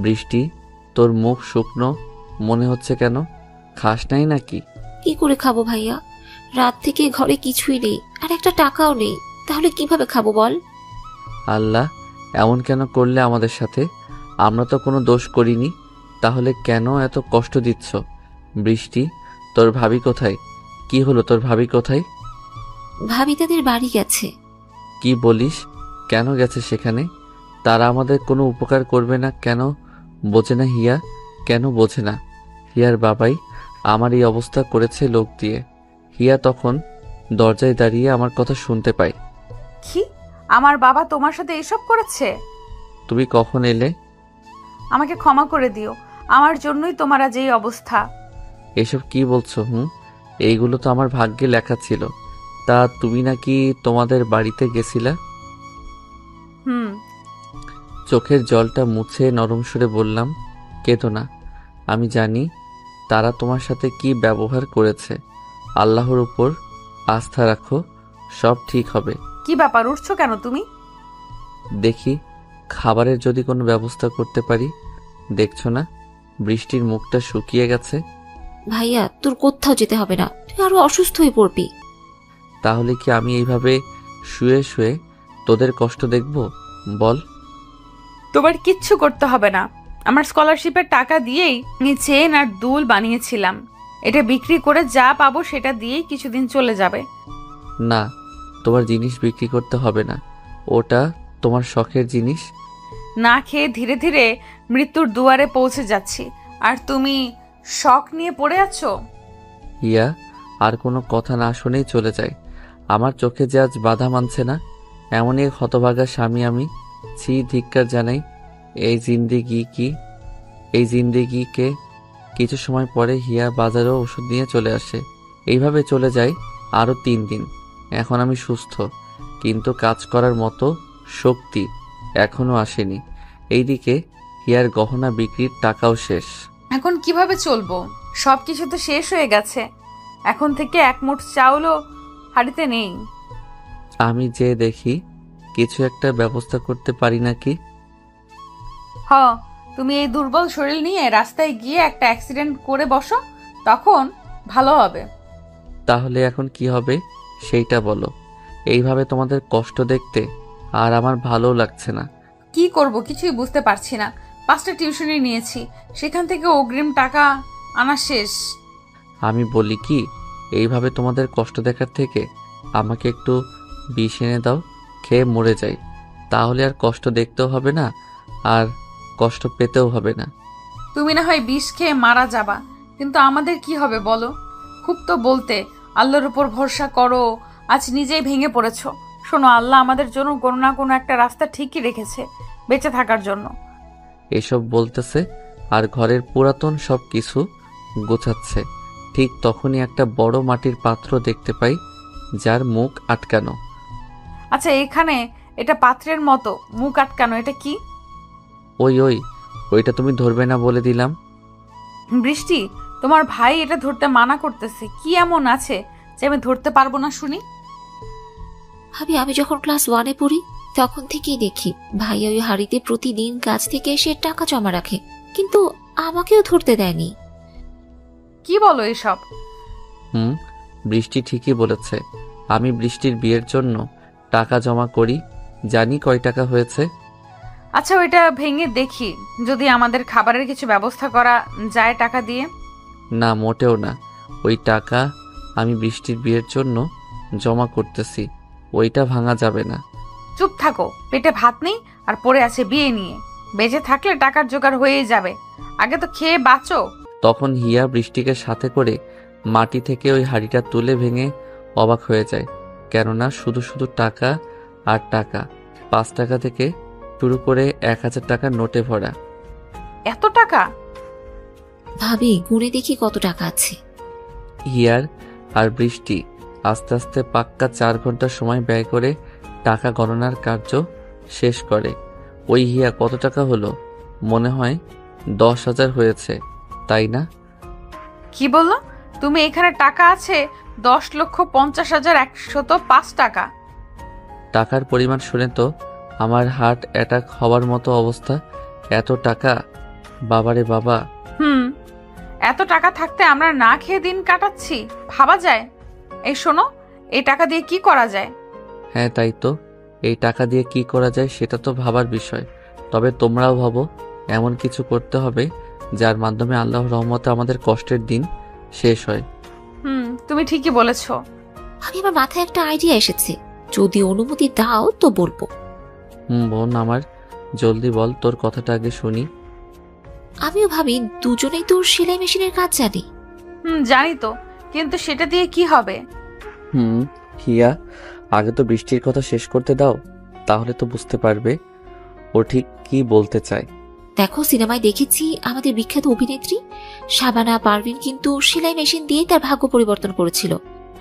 বৃষ্টি, তোর মুখ শুকনো মনে হচ্ছে কেন? খাস নাই নাকি? কি করে খাবো ভাইয়া? রাত থেকে ঘরে কিছুই নেই, আর একটা টাকাও নেই। তাহলে কিভাবে খাবো বল? আল্লাহ এমন কেন করলে আমাদের সাথে? আমরা তো কোনো দোষ করিনি, তাহলে কেন এত কষ্ট দিচ্ছ? বৃষ্টি, তোর ভাবি কোথায়? কি হলো, তোর ভাবি কোথায়? ভাবি তাদের বাড়ি গেছে। কি বলিস? কেন গেছে সেখানে? তারা আমাদের কোনো উপকার করবে না কেন? বোঝে না হিয়া, কেন বোঝে না? হিয়ার বাবাই আমার এই অবস্থা করেছে লোক দিয়ে। হিয়া তখন দরজায় দাঁড়িয়ে আমার কথা শুনতে পায়। কি, আমার বাবা তোমার সাথে এসব করেছে? তুমি কখন এলে? আমাকে ক্ষমা করে দিও, আমার জন্যই তোমার আজ এই অবস্থা। এসব কি বলছো? এইগুলো তো আমার ভাগ্যে লেখা ছিল। তা তুমি নাকি তোমাদের বাড়িতে গেছিলা? চোখের জলটা মুছে নরম সুরে বললাম, কেঁদো না। আমি জানি তারা তোমার সাথে কি ব্যবহার করেছে। আল্লাহর উপর আস্থা রাখো, সব ঠিক হবে। কি ব্যাপার, উঠছো কেন তুমি? দেখি খাবারের যদি কোনো ব্যবস্থা করতে পারি। দেখছো না বৃষ্টির মুখটা শুকিয়ে গেছে। ভাইয়া, তোর কোথাও যেতে হবে না, তুই আরো অসুস্থ হয়ে পড়বি। তাহলে কি আমি এইভাবে শুয়ে শুয়ে তোদের কষ্ট দেখব? বল। তোমার কিচ্ছু করতে হবে না। আমার স্কলারশিপের টাকা দিয়েই আমি চেন আর দুল বানিয়েছিলাম। এটা বিক্রি করে যা পাবো সেটা দিয়েই কিছুদিন চলে যাবে। না, তোমার জিনিস বিক্রি করতে হবে না, ওটা তোমার শখের জিনিস। না খেয়ে ধীরে ধীরে মৃত্যুর দুয়ারে পৌঁছে যাচ্ছি, আর তুমি শখ নিয়ে পড়ে আছো। হিয়া আর কোনো কথা না শুনেই চলে যায়। আমার চোখে যে আজ বাধা মানছে না, এমনই এক হতভাগা স্বামী আমি। ছি, ধিক্কার জানাই এই জিন্দেগিকে। কিছু সময় পরে হিয়া বাজারেও ওষুধ নিয়ে চলে আসে। এইভাবে চলে যায় আরও 3 দিন। এখন আমি সুস্থ, কিন্তু কাজ করার মতো শক্তি এখনো আসেনি। এইদিকে হিয়ার গহনা বিক্রির টাকাও শেষ। এখন কিভাবে চলবো? সবকিছু তো শেষ হয়ে গেছে। এখন থেকে 1 মুঠ চাউলও হাড়িতে নেই। আমি যে দেখি কিছু একটা ব্যবস্থা করতে পারি নাকি। তুমি এই দুর্বল শরীর নিয়ে রাস্তায় গিয়ে একটা অ্যাক্সিডেন্ট করে বসো, তখন ভালো হবে। তাহলে এখন কি হবে সেইটা বলো। এইভাবে তোমাদের কষ্ট দেখতে আর আমার ভালো লাগছে না। কি করব কিছুই বুঝতে পারছি না। 5টা টিউশনি নিয়েছি, সেখান থেকে অগ্রিম টাকা আনা শেষ। আমি বলি কি, এইভাবে তোমাদের কষ্ট দেখার থেকে আমাকে একটু বিষ এনে দাও, খেয়ে মরে যাই। তাহলে আর কষ্ট দেখতেও হবে না, আর কষ্ট পেতেও হবে না। তুমি না হয় বিষ খেয়ে মারা যাবা, কিন্তু আমাদের কি হবে বলো? খুব তো বলতে, আল্লাহর উপর ভরসা করো, আজ নিজেই ভেঙে পড়েছো। শোনো, আল্লাহ আমাদের জন্য কোনো না কোনো একটা রাস্তা ঠিকই রেখেছে বেঁচে থাকার জন্য। এসব বলতেছে আর ঘরের পুরাতন সব কিছু গোছাচ্ছে। ঠিক তখনই একটা বড় মাটির পাত্র দেখতে পাই, যার মুখ আটকানো। আচ্ছা, এখানে এটা পাত্রের মতো মুখ আটকানো, এটা কি? ওইটা তুমি ধরবে না বলে দিলাম। বৃষ্টি, তোমার ভাই এটা ধরতে মানা করতেছে। কি এমন আছে যে আমি ধরতে পারবো না শুনি? ভাবি, আমি যখন ক্লাস 1-এ পড়ি তখন থেকেই দেখি ভাইয়া ওই হাড়িতে প্রতিদিন কাজ থেকে এসে টাকা জমা রাখে, কিন্তু আমাকেও ধরতে দেয়নি। কি বলো এসব? বৃষ্টি ঠিকই বলেছে। আমি বৃষ্টির বিয়ের জন্য টাকা জমা করি, জানি কয় টাকা হয়েছে। আচ্ছা, ওইটা ভেঙে দেখি যদি আমাদের খাবারের কিছু ব্যবস্থা করা যায় টাকা দিয়ে। না, মোটেও না। ওই টাকা আমি বৃষ্টির বিয়ের জন্য জমা করতেছি, ওইটা ভাঙা যাবে না। চুপ থাকো, পেটে ভাত নেই আর পড়ে আছে বিয়ে নিয়ে। বেঁচে থাকলে টাকার জোগাড় হয়েই যাবে, আগে তো খেয়ে বাঁচো। তখন হিয়া বৃষ্টিকে সাথে করে মাটি থেকে ওই হাঁড়িটা তুলে ভেঙে অবাক হয়ে যায়, কেননা শুধু শুধু টাকা আর টাকা। 5 টাকা থেকে শুরু করে 1000 টাকার নোটে ভরা। এত টাকা? ভাবি গুনে দেখি কত টাকা আছে। হিয়ার আর বৃষ্টি আস্তে আস্তে পাক্কা 4 ঘন্টা সময় ব্যয় করে টাকা গণনার কার্য শেষ করে। ওই হিয়া কত টাকা হলো? মনে হয় 10,000 হয়েছে, তাই না? কি বললো তুমি? এখানে টাকা আছে 10,50,105 টাকা। টাকার পরিমাণ শুনে তো আমার হার্ট অ্যাটাক হওয়ার মতো অবস্থা। এত টাকা! বাবারে বাবা! এত টাকা থাকতে আমরা না খেয়ে দিন কাটাচ্ছি, ভাবা যায়? এই শোনো, এই টাকা দিয়ে কি করা যায়? হ্যাঁ, তাই তো। এই টাকা দিয়ে কি করা যায় সেটা তো ভাবার বিষয়। তবে তোমরাও ভাবো, এমন কিছু করতে হবে যার মাধ্যমে আল্লাহর রহমতে আমাদের কষ্টের দিন শেষ হয়। তুমি ঠিকই বলেছো। আমি আমার মাথায় একটা আইডিয়া এসেছে, যদি অনুমতি দাও তো বলবো। বোন আমার, জলদি বল, তোর কথাটা আগে শুনি। আমিও ভাবি দুজনেই তোর সেলাই মেশিনের কাজ জানি। জানি তো, কিন্তু সেটা দিয়ে কি হবে? হিয়া, আগে তো বৃষ্টির কথা শেষ করতে দাও, তাহলে তো বুঝতে পারবে ও ঠিক কি বলতে চায়। দেখো, সিনেমায় দেখেছি আমাদের বিখ্যাত অভিনেত্রী শাবানা পারভিন কিন্তু সেলাই মেশিন দিয়ে তার ভাগ্য পরিবর্তন করেছিল।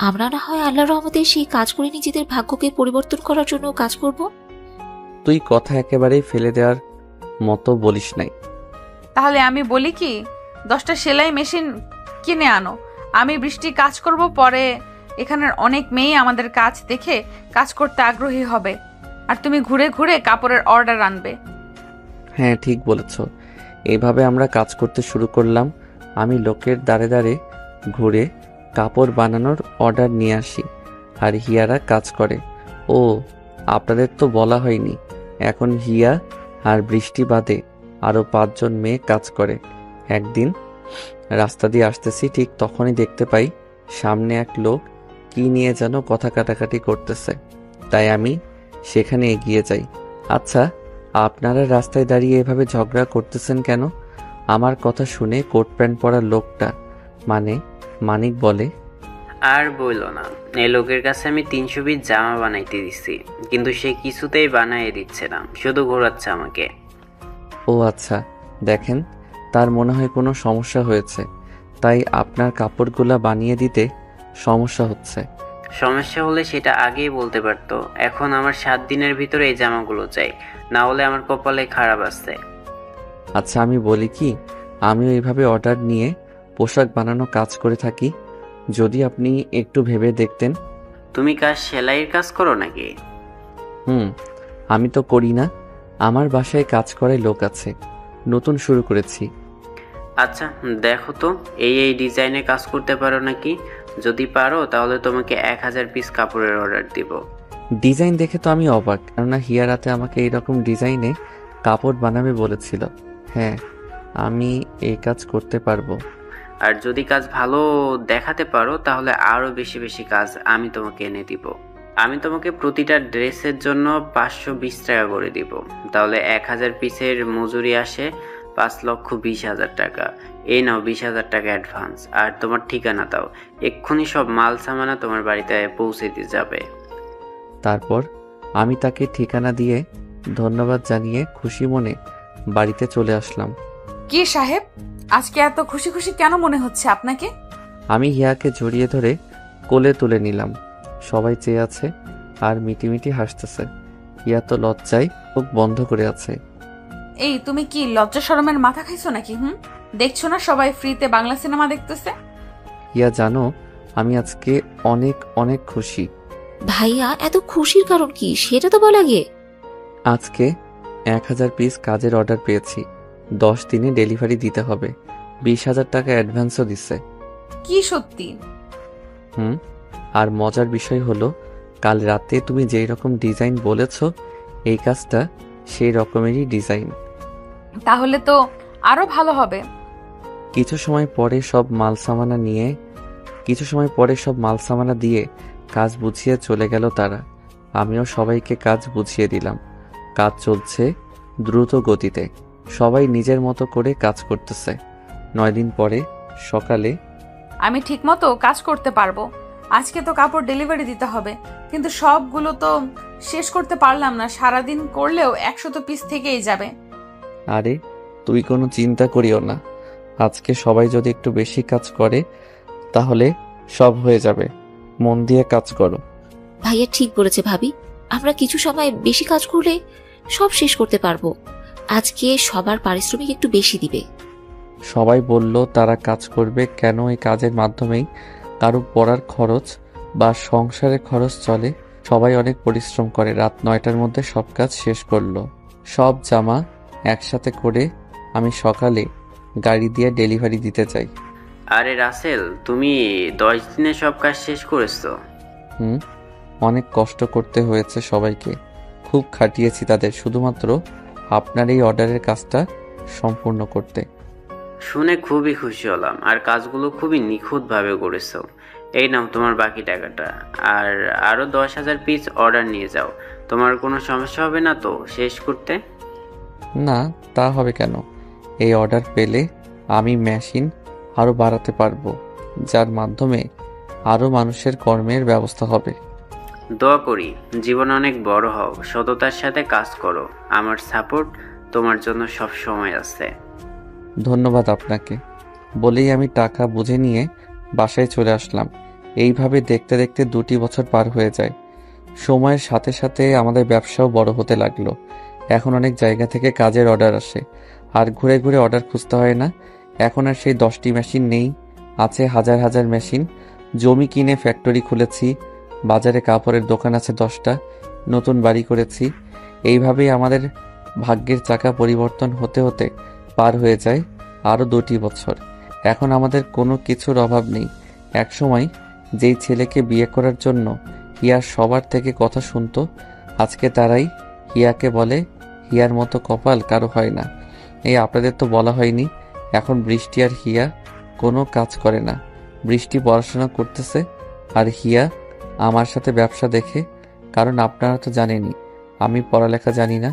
আমরা না হয় আল্লাহর রহমতে সেই কাজ করে নিজেদের ভাগ্যকে পরিবর্তন করার জন্য কাজ করব। তুই কথা একেবারেই ফেলে দেওয়ার মতো বলিস নাই। তাহলে আমি বলি কি, 10টা সেলাই মেশিন কিনে আনো, আমি বৃষ্টি কাজ করব, পরে এখানের অনেক মেয়ে আমাদের কাজ দেখে কাজ করতে আগ্রহী হবে, আর তুমি ঘুরে ঘুরে কাপড়ের অর্ডার আনবে। হ্যাঁ, ঠিক বলেছ। এইভাবে আমরা কাজ করতে শুরু করলাম। আমি লোকের দাঁড়ে দাঁড়ে ঘুরে কাপড় বানানোর অর্ডার নিয়ে আসি, আর হিয়ারা কাজ করে। ও, আপনাদের তো বলা হয়নি, এখন হিয়া আর বৃষ্টি বাদে আরও 5 জন মেয়ে কাজ করে। একদিন রাস্তা দিয়ে আসতেছি, ঠিক তখনই দেখতে পাই সামনে এক লোক কি নিয়ে যেন কথা কাটাকাটি করতেছে। তাই আমি সেখানে এগিয়ে যাই। আচ্ছা, আপনারা রাস্তায় দাঁড়িয়ে এভাবে ঝগড়া করতেছেন কেন? আমার কথা শুনে কোট প্যান্ট পরা লোকটা, মানে মানিক, বলে, আর বইল না, এই লোকের কাছে আমি 300 পিস জামা বানাইতে দিচ্ছি, কিন্তু সে কিছুতেই বানাইয়ে দিচ্ছে না, শুধু ঘোরাচ্ছে আমাকে। ও আচ্ছা, দেখেন, তার মনে হয় কোনো সমস্যা হয়েছে, তাই আপনার কাপড়গুলা বানিয়ে দিতে সমস্যা হচ্ছে। সমস্যা হলে সেটা আগেই বলতে পারতো। এখন আমার 7 দিনের ভিতরে এই জামাগুলো চাই, না হলে আমার কপালে খারাপ আসছে। আচ্ছা, আমি বলি কি, আমিও এইভাবে অর্ডার নিয়ে পোশাক বানানো কাজ করে থাকি। যদি আপনি একটু ভেবে দেখতেন। তুমি কাজ সেলাইয়ের কাজ করো নাকি? আমি তো করি না, আমার বাসায় কাজ করে লোক আছে, নতুন শুরু করেছি। আচ্ছা, দেখো তো এই ডিজাইনে কাজ করতে পারো নাকি। যদি পারো তাহলে তোমাকে 1000 পিস কাপড়ের অর্ডার দিব। ডিজাইন দেখে তো আমি অবাক, কেননা হিয়া রাতে আমাকে এইরকম ডিজাইনে কাপড় বানাবে বলেছিল। হ্যাঁ, আমি এই কাজ করতে পারবো। আর যদি কাজ ভালো দেখাতে পারো তাহলে আরো বেশি বেশি কাজ আমি তোমাকে এনে দিব। আমি তোমাকে প্রতিটা ড্রেসের জন্য 520 টাকা করে দিব। তাহলে 1000 পিসের মজুরি আসে 5,20,000 টাকা। এই নাও 20,000 টাকা অ্যাডভান্স, আর তোমার ঠিকানা দাও, এক্ষুনি সব মাল সামানা তোমার বাড়িতে পৌঁছে দিয়ে যাবে। তারপর আমি তাকে ঠিকানা দিয়ে ধন্যবাদ জানিয়ে খুশি মনে বাড়িতে চলে আসলাম। কি সাহেব, আজকে এত খুশি খুশি কেন মনে হচ্ছে আপনাকে? আমি হিয়াকে জড়িয়ে ধরে কোলে তুলে নিলাম। সবাই চেয়ে আছে আর মিটিমিটি হাসতেছে। হিয়া তো লজ্জায় চোখ বন্ধ করে আছে। এই, তুমি কি লজ্জা শরমের মাথা খাইছো নাকি? দেখছো না সবাই ফ্রিতে বাংলা সিনেমা দেখতেছে? হিয়া, জানো আমি আজকে অনেক অনেক খুশি। ভাইয়া, এত খুশির কারণ কি সেটা তো বল আগে। আজকে 1000 পিস কাজের অর্ডার পেয়েছি, 10 দিনে ডেলিভারি দিতে হবে। 20,000 টাকা অ্যাডভান্সও দিচ্ছে। কি সত্যি? আর মজার বিষয় হলো কাল রাতে তুমি যেই রকম ডিজাইন বলেছো এই কাজটা সেই রকমেরই ডিজাইন। তাহলে তো আরো ভালো হবে। কিছু সময় পরে সব মালসামানা দিয়ে কাজ বুঝিয়ে চলে গেল তারা। আমিও সবাইকে কাজ বুঝিয়ে দিলাম। কাজ চলছে দ্রুত গতিতে, সবাই নিজের মতো করে কাজ করতেছে। 9 দিন পরে সকালে আমি ঠিকমতো কাজ করতে পারবো। আজকে তো কাপড় ডেলিভারি দিতে হবে, কিন্তু সবগুলো তো শেষ করতে পারলাম না। সারাদিন করলেও 100 পিস থেকেই যাবে। আরে তুই কোনো চিন্তা করিও না, আজকে সবাই যদি একটু বেশি কাজ করে তাহলে সব হয়ে যাবে। মন দিয়ে কাজ করো। ভাইয়া ঠিক বলেছে ভাবি, আমরা কিছু সময় বেশি কাজ করলে সব শেষ করতে পারবো। আজকে সবার পারিশ্রমিক একটু বেশি দিবে। সবাই বলল তারা কাজ করবে, কেন এই কাজের মাধ্যমেই কারো পড়ার খরচ বা সংসারের খরচ চলে। সবাই অনেক পরিশ্রম করে। রাত 9টার মধ্যে সব কাজ শেষ করলো। সব জামা একসাথে করে আমি সকালে গাড়ি দিয়ে ডেলিভারি দিতে চাই। আরে রাসেল, তুমি 10 দিনে সব কাজ শেষ করেছো? অনেক কষ্ট করতে হয়েছে সবাইকে, খুব খাটিয়েছি তাদের, শুধুমাত্র আপনার এই অর্ডারের কাজটা সম্পূর্ণ করতে। শুনে খুবই খুশি হলাম, আর কাজগুলো খুবই নিখুঁতভাবে করেছো। এই নাও তোমার বাকি টাকাটা, আর আরও 10,000 পিস অর্ডার নিয়ে যাও। তোমার কোনো সমস্যা হবে না তো শেষ করতে? না, তা হবে কেন? এই অর্ডার পেলে আমি মেশিন আরও বাড়াতে পারবো, যার মাধ্যমে আরও মানুষের কর্মের ব্যবস্থা হবে। দোয়া করি জীবনে অনেক বড় হও, সততার সাথে কাজ করো। আমার সাপোর্ট তোমার জন্য সব সময় আছে। ধন্যবাদ আপনাকে। বলেই আমি টাকা বুঝে নিয়ে বাসায় চলে আসলাম। এইভাবে দেখতে দেখতে 2টি বছর পার হয়ে যায়। সময়ের সাথে সাথে আমাদের ব্যবসাও বড় হতে লাগলো। এখন অনেক জায়গা থেকে কাজের অর্ডার আসে, আর ঘুরে ঘুরে অর্ডার খুঁজতে হয় না। এখন আর সেই 10টি মেশিন নেই, আছে হাজার হাজার মেশিন। জমি কিনে ফ্যাক্টরি খুলেছি, বাজারে কাপড়ের দোকান আছে 10টা, নতুন বাড়ি করেছি। এইভাবেই আমাদের ভাগ্যের চাকা পরিবর্তন হতে হতে পার হয়ে যায় আরও 2টি বছর। এখন আমাদের কোনো কিছুর অভাব নেই। একসময় যেই ছেলেকে বিয়ে করার জন্য হিয়ার সবার থেকে কথা শুনতো, আজকে তারাই হিয়াকে বলে হিয়ার মতো কপাল কারো হয় না। এই আপনাদের তো বলা হয়নি, এখন বৃষ্টি আর হিয়া কোনো কাজ করে না। বৃষ্টি পড়াশোনা করতেছে আর হিয়া আমার সাথে ব্যবসা দেখে, কারণ আপনারা তো জানেনই আমি পড়ালেখা জানি না।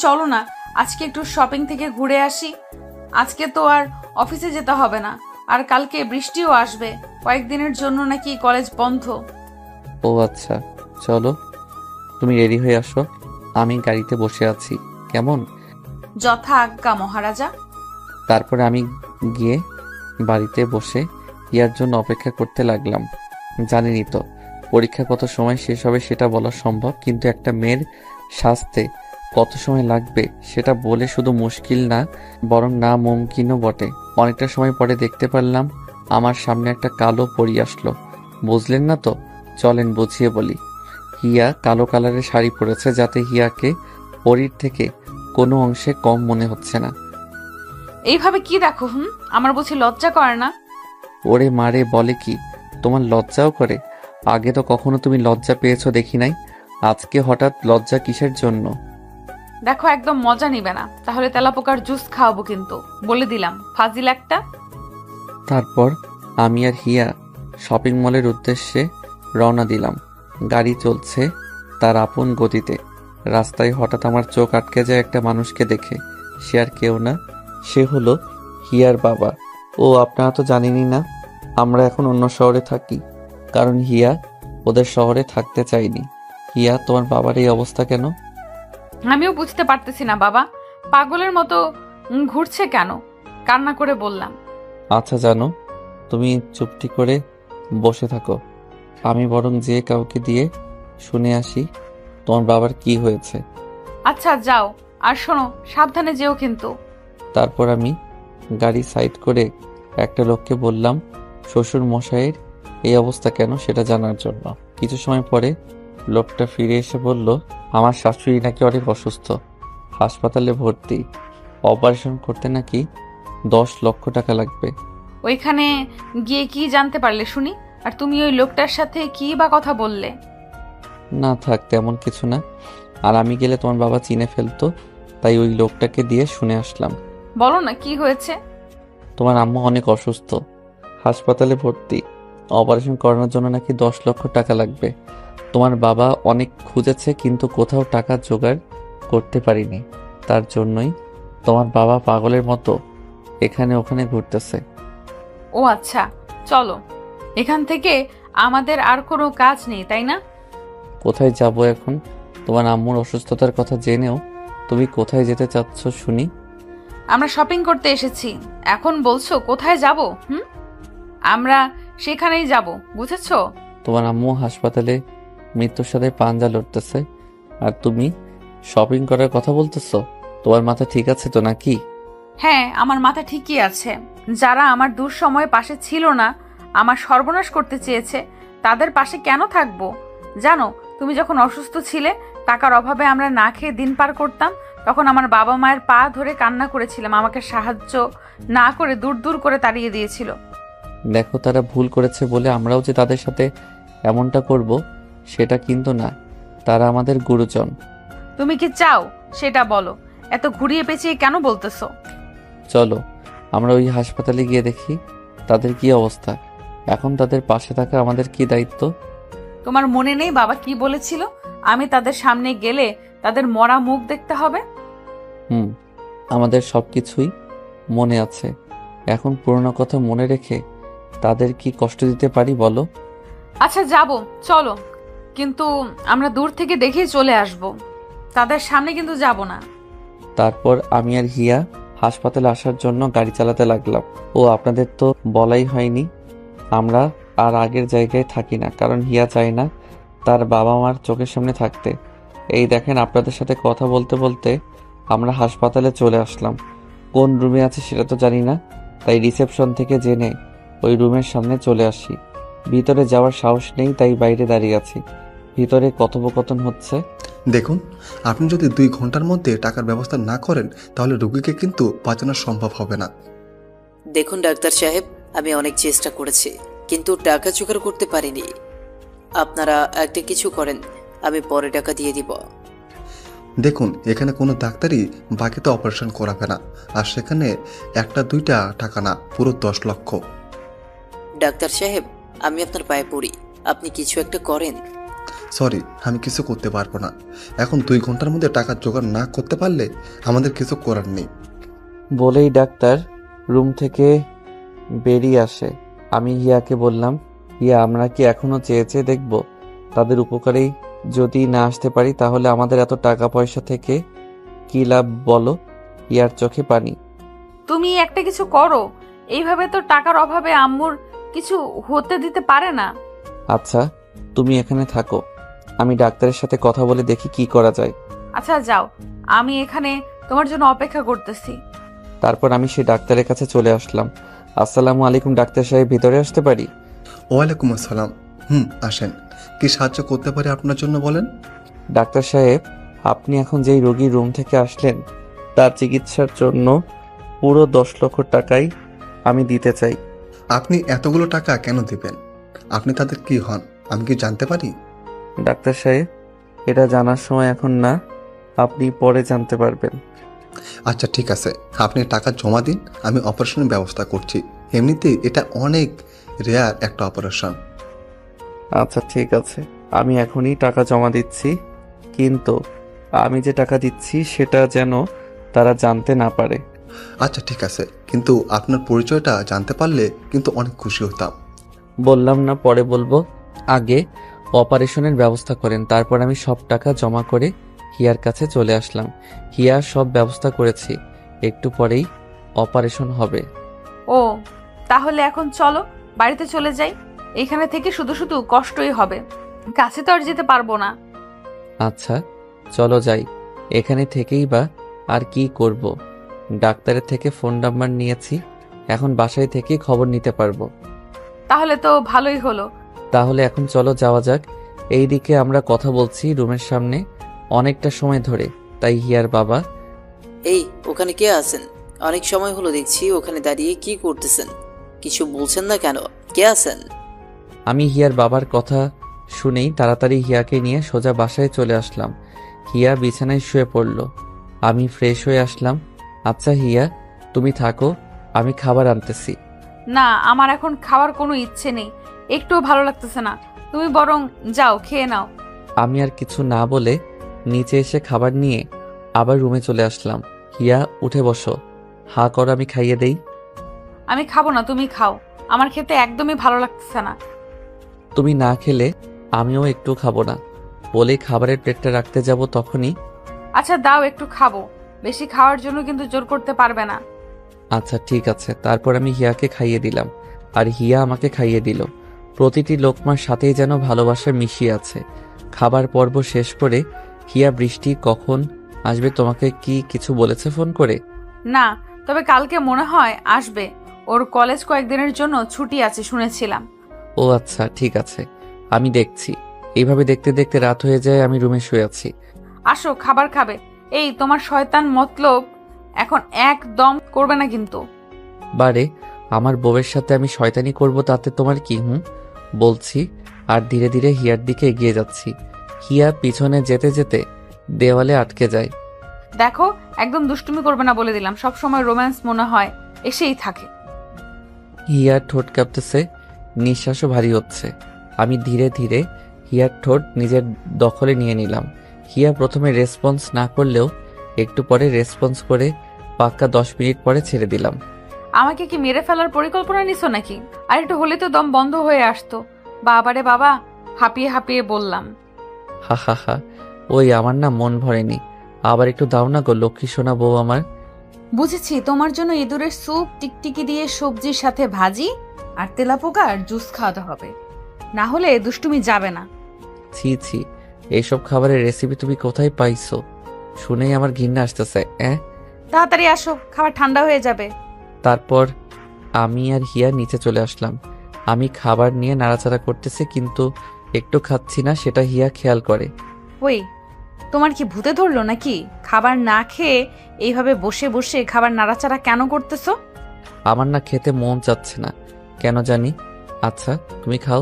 চলো না, আজকে একটু শপিং থেকে ঘুরে আসি। আজকে তো আর অফিসে যেতে হবে না, আর কালকে বৃষ্টিও আসবে। কয়েকদিনের জন্য নাকি কলেজ বন্ধ। ও আচ্ছা, চলো তুমি রেডি হয়ে আসো, আমি গাড়িতে বসে আছি, কেমন? যথা আজ্ঞা মহারাজা। তারপরে আমি গিয়ে বাড়িতে বসে হিয়ার জন্য অপেক্ষা করতে লাগলাম। জানেনই তো পরীক্ষা কত সময় শেষ হবে সেটা বলা সম্ভব, কিন্তু একটা মেয়ের সাজতে কত সময় লাগবে সেটা বলে শুধু মুশকিল না, বরং না মুমকিনও বটে। অনেকটা সময় পরে দেখতে পারলাম আমার সামনে একটা কালো পরী আসলো। বুঝলেন না তো? চলেন বুঝিয়ে বলি। হিয়া কালো কালারের শাড়ি পরেছে, যাতে হিয়াকে পরীর থেকে কোনো অংশে কম মনে হচ্ছে না। এইভাবে কি দেখো? আমার বুঝি লজ্জা করে না? ওরে মারে, বলে কি? তোমার লজ্জাও করে? আগে তো কখনো তুমি লজ্জা পেয়েছো দেখি নাই, আজকে হঠাৎ লজ্জা কিসের জন্য? দেখো, একদম মজা নিবে না, তাহলে তেলাপোকার জুস খাওয়াবো কিন্তু, বলে দিলাম, ফাজিল একটা। তারপর আমি আর হিয়া শপিং মলের উদ্দেশ্যে রওনা দিলাম। গাড়ি চলছে তার আপন গতিতে। রাস্তায় হঠাৎ আমার চোখ আটকে যায় একটা মানুষকে দেখে। সে আর কেউ না, সে হলো হিয়ার বাবা। ও আপনারা তো জানেনই না, আমরা এখন অন্য শহরে থাকি, কারণ হিয়া ওদের শহরে থাকতে চাইনি। হিয়া, তোমার বাবার এই অবস্থা কেন? আমিও বুঝতে পারতেছি না বাবা, পাগলের মতো ঘুরছে কেন? কান্না করে বললাম। আচ্ছা জানো, তুমি চুপটি করে বসে থাকো, আমি বরং যে কাউকে দিয়ে শুনে আসি তোমার বাবার কি হয়েছে। আচ্ছা যাও, আর শোনো, সাবধানে যেও কিন্তু। তারপর আমি গাড়ি সাইড করে একটা লোককে বললাম শ্বশুর মশাইয়ের এই অবস্থা কেন সেটা জানার জন্য। কিছু সময় পরে লোকটা ফিরে এসে বলল, আমার শাশুড়ি নাকি অনেক অসুস্থ, হাসপাতালে ভর্তি, অপারেশন করতে নাকি 10 লক্ষ টাকা লাগবে। ওইখানে গিয়ে কি জানতে পারলে শুনি? আর তুমি ওই লোকটার সাথে কি বা কথা বললে? না থাক, তেমন কিছু না। আর আমি গেলে তোমার বাবা চিনে ফেলতো, তাই ওই লোকটাকে দিয়ে শুনে আসলাম। বলো না কি হয়েছে? তোমার আম্মু অনেক অসুস্থ, হাসপাতালে ভর্তি। অপারেশন করানোর জন্য নাকি 10 লক্ষ টাকা লাগবে। তোমার বাবা অনেক খুঁজেছে কিন্তু কোথাও টাকা জোগাড় করতে পারিনি। তার জন্যই তোমার বাবা পাগলের মতো এখানে ওখানে ঘুরতেছে। ও আচ্ছা, চলো এখান থেকে, আমাদের আর কোনো কাজ নেই তাই না? কোথায় যাব এখন? তোমার আম্মুর অসুস্থতার কথা জেনেও তুমি কোথায় যেতে চাচ্ছ শুনি? আমরা শপিং করতে এসেছি, এখন বলছো কোথায় যাব? আমরা সেখানেই যাব, বুঝেছো? তোমার আম্মু হাসপাতালে মৃত্যুর সাথে পাঞ্জা লড়তেছে আর তুমি শপিং করার কথা বলতেছো? তোমার মাথা ঠিক আছে তো নাকি? হ্যাঁ, আমার মাথা ঠিকই আছে। যারা আমার দুঃসময়ে পাশে ছিল না, আমার সর্বনাশ করতে চেয়েছে, তাদের পাশে কেন থাকবো? জানো, তুমি যখন অসুস্থ ছিলে, টাকার অভাবে আমরা না খেয়ে দিন পার করতাম, তখন আমার বাবা মায়ের পা ধরে কান্না করেছিলাম, আমাকে সাহায্য না করে দূর দূর করে তাড়িয়ে দিয়েছিল। দেখো, তারা ভুল করেছে বলে আমরাও যে তাদের সাথে এমনটা করব সেটা কিন্তু না। তারা আমাদের গুরুজন। তুমি কি চাও সেটা বলো, এত ঘুরিয়ে পেঁচিয়ে কেন বলতেছো? চলো আমরা ওই হাসপাতালে গিয়ে দেখি তাদের কি অবস্থা। এখন তাদের পাশে থাকা আমাদের কি দায়িত্ব। তোমার মনে নেই বাবা কি বলেছিল? আমি তাদের সামনে গেলে তাদের মরা মুখ দেখতে হবে। আমাদের সবকিছুই মনে আছে। এখন পুরনো কথা মনে রেখে তাদের কি কষ্ট দিতে পারি বলো? আচ্ছা যাব, চলো, কিন্তু আমরা দূর থেকে দেখেই চলে আসব, তাদের সামনে কিন্তু যাব না। তারপর আমি আর হিয়া হাসপাতালে আসার জন্য গাড়ি চালাতে লাগলাম। ও আপনাদের তো বলাই হয়নি, আমরা আর আগের জায়গায় থাকি না, কারণ হিয়া চায় না তার বাবা মার চোখের সামনে থাকতে। এই দেখেন, আপনাদের সাথে কথা বলতে বলতে আমরা হাসপাতালে চলে আসলাম। কোন রুমে আছে সেটা তো জানি না, তাই রিসেপশন থেকে জেনে ওই রুমের সামনে চলে আসি। ভিতরে যাওয়ার সাহস নেই, তাই বাইরে দাঁড়িয়ে আছি। ভিতরে কথোপকথন হচ্ছে। দেখুন, আপনি যদি 2 ঘন্টার মধ্যে টাকার ব্যবস্থা না করেন তাহলে রোগীকে কিন্তু বাঁচানো সম্ভব হবে না। দেখুন ডাক্তার সাহেব, আমি অনেক চেষ্টা করেছি কিন্তু টাকা জোগাড় করতে পারিনি। আপনারা একটা কিছু করেন, আমি পরে টাকা দিয়ে দিব। দেখুন, এখানে কোনো ডাক্তারই বাকিতে অপারেশন করাবে না, আর সেখানে 1-2টা টাকা না, পুরো 10 লক্ষ। ডাক্তার সাহেব, আমি আপনার পায়ে পড়ি, আপনি কিছু একটা করেন। সরি, আমি কিছু করতে পারবো না। এখন 2 ঘন্টার মধ্যে টাকা জোগাড় না করতে পারলে আমাদের কিছু করার নেই। বলেই ডাক্তার রুম থেকে বেরিয়ে আসে। আমি হিয়াকে বললাম, হিয়া, আমরা কি এখনো চেয়ে চেয়ে দেখবো? তাদের উপকারেই যদি না আসতে পারি তাহলে আমাদের এত টাকা পয়সা থেকে কি লাভ বলো? হিয়ার চোখে পানি। তুমি একটা কিছু করো, এইভাবে তো টাকার অভাবে আম্মুর কিছু হতে দিতে পারে না। আচ্ছা, তুমি এখানে থাকো, আমি ডাক্তারের সাথে কথা বলে দেখি কি করা যায়। আচ্ছা যাও, আমি এখানে তোমার জন্য অপেক্ষা করতেছি। তারপর আমি সেই ডাক্তারের কাছে চলে আসলাম। আসসালামু আলাইকুম ডাক্তার সাহেব, ভিতরে আসতে পারি? ওয়ালাইকুম আসসালাম। আসেন, কি সাহায্য করতে পারি আপনার জন্য বলেন। ডাক্তার সাহেব, আপনি এখন যেই রোগীর রুম থেকে আসলেন তার চিকিৎসার জন্য পুরো 10 লক্ষ টাকাই আমি দিতে চাই। আপনি এতগুলো টাকা কেন দিবেন? আপনি তাদের কি হন আমি কি জানতে পারি? ডাক্তার সাহেব, এটা জানার সময় এখন না, আপনি পরে জানতে পারবেন। আচ্ছা ঠিক আছে, আপনি টাকা জমা দিন, আমি অপারেশনের ব্যবস্থা করছি। এমনিতেই এটা অনেক রেয়ার একটা অপারেশন। আচ্ছা ঠিক আছে, আমি এখনই টাকা জমা দিচ্ছি, কিন্তু আমি যে টাকা দিচ্ছি সেটা যেন তারা জানতে না পারে। আচ্ছা ঠিক আছে, কিন্তু আপনার পরিচয়টা জানতে পারলে কিন্তু অনেক খুশি হতাম। বললাম না পরে বলবো, আগে অপারেশনের ব্যবস্থা করেন। তারপর আমি সব টাকা জমা করে হিয়ার কাছে চলে আসলাম। হিয়া সব ব্যবস্থা করেছি, একটু পরেই অপারেশন হবে। ও তাহলে এখন চলো বাড়িতে চলে যাই, এখানে থেকে শুধু শুধু কষ্টই হবে, কাছে তো আর যেতে পারবো না। আচ্ছা চলো যাই, এখানে থেকেই বা আর কি করব। ডাক্তারের থেকে ফোন নাম্বার নিয়েছি, এখন বাসায় থেকে খবর নিতে পারবো। তাহলে তো ভালোই হলো। তাহলে এখন চলো যাওয়া যাক। এইদিকে আমরা কথা বলছি রুমের সামনে অনেকটা সময় ধরে, তাই হিয়ার বাবা, এই ওখানে কে আছেন? অনেক সময় হলো দেখছি, ওখানে দাঁড়িয়ে কি করতেছেন? কিছু বলছেন না কেন? কে আছেন? আমি হিয়ার বাবার কথা শুনেই তাড়াতাড়ি হিয়াকে নিয়ে সোজা বাসায় চলে আসলাম। হিয়া বিছানায় শুয়ে পড়ল। আমি ফ্রেশ হয়ে আসলাম। আচ্ছা হিয়া, তুমি থাকো, আমি খাবার আনতেছি। না, আমার এখন খাওয়ার কোনো ইচ্ছে নেই, একটুও ভালো লাগতেছে না। তুমি বরং যাও, খেয়ে নাও। আমি আর কিছু না বলে নিচে এসে খাবার নিয়ে আবার রুমে চলে আসলাম। হিয়া, উঠে বসো, হা কর, আমি খাইয়ে দেই। আমি খাবো না, তুমি খাও, আমার খেতে একদমই ভালো লাগতেছে না। তুমি না খেলে আমিও একটু খাবো না। বলেই খাবারের প্লেটটা রাখতে যাব, তখনই আচ্ছা দাও, একটু খাবো, বেশি খাওয়ার জন্য কিন্তু জোর করতে পারবে না। আচ্ছা ঠিক আছে। তারপর আমি হিয়াকে খাইয়ে দিলাম, আর হিয়া আমাকে খাইয়ে দিল। প্রতিটি লোকমার সাথেই যেন ভালোবাসা মিশিয়ে আছে। খাবার পর্ব শেষ করে হিয়া, বৃষ্টি কখন আসবে, তোমাকে কি কিছু বলেছে ফোন করে? না, তবে কালকে মনে হয় আসবে। ওর কলেজ কয়েকদিনের জন্য ছুটি আছে শুনেছিলাম। ও আচ্ছা ঠিক আছে, আমি দেখছি। এইভাবে দেখতে দেখতে রাত হয়ে যায়, আমি রুমে শুয়ে আছি। আসো, খাবার খাবে। এই তোমার শয়তান মতলব এখন একদম করবে না কিন্তু। বারে, আমার বউয়ের সাথে আমি শয়তানি করব তাতে তোমার কি? বলছি। আর ধীরে ধীরে হিয়ার দিকে এগিয়ে যাচ্ছি। হিয়া পিছনে যেতে যেতে দেওয়ালে আটকে যায়। দেখো, একদম দুষ্টুমি করবে না বলে দিলাম। সব সময় রোম্যান্স মনে হয় এসেই থাকে। হিয়ার ঠোঁট কাঁপতেছে, নিঃশ্বাসও ভারী হচ্ছে। আমি ধীরে ধীরে হিয়ার ঠোঁট নিজের দখলে নিয়ে নিলাম। হিয়া প্রথমে রেসপন্স না করলেও একটু পরে রেসপন্স করে পাক্কা 10 মিনিট পরে ছেড়ে দিলাম। আমাকে কি মেরে ফেলার পরিকল্পনা নিছো নাকি? আর একটু হলে তো দম বন্ধ হয়ে আসতো। বাবারে বাবা, হাঁপিয়ে হাঁপিয়ে বললাম। হা হা হা, ওই আমার না মন ভরেনি, আবার একটু দাও না গো লক্ষ্মী সোনা বউ আমার। বুঝেছি, তোমার জন্য ইঁদুরের স্যুপ, টিকটিকি দিয়ে সবজির সাথে ভাজি আর তেলাপোকার জুস খাওয়াতে হবে, না হলে দুষ্টুমি যাবে না। ছি ছি, এইসব খাবারের রেসিপি তুমি কোথায় পাইছো? শুনেই আমার ঘৃণা আসতেছে। তাড়াতাড়ি আসো, খাবার ঠান্ডা হয়ে যাবে। তারপর আমি আর হিয়া নিচে চলে আসলাম। আমি খাবার নিয়ে নাড়াচাড়া করতেছি, কিন্তু একটু খাচ্ছি না, সেটা হিয়া খেয়াল করে। ওই, তোমার কি ভূতে ধরলো নাকি? খাবার না খেয়ে এইভাবে বসে বসে খাবার নাড়াচাড়া কেন করতেছো? আমার না খেতে মন চাচ্ছে না, কেন জানি। আচ্ছা তুমি খাও,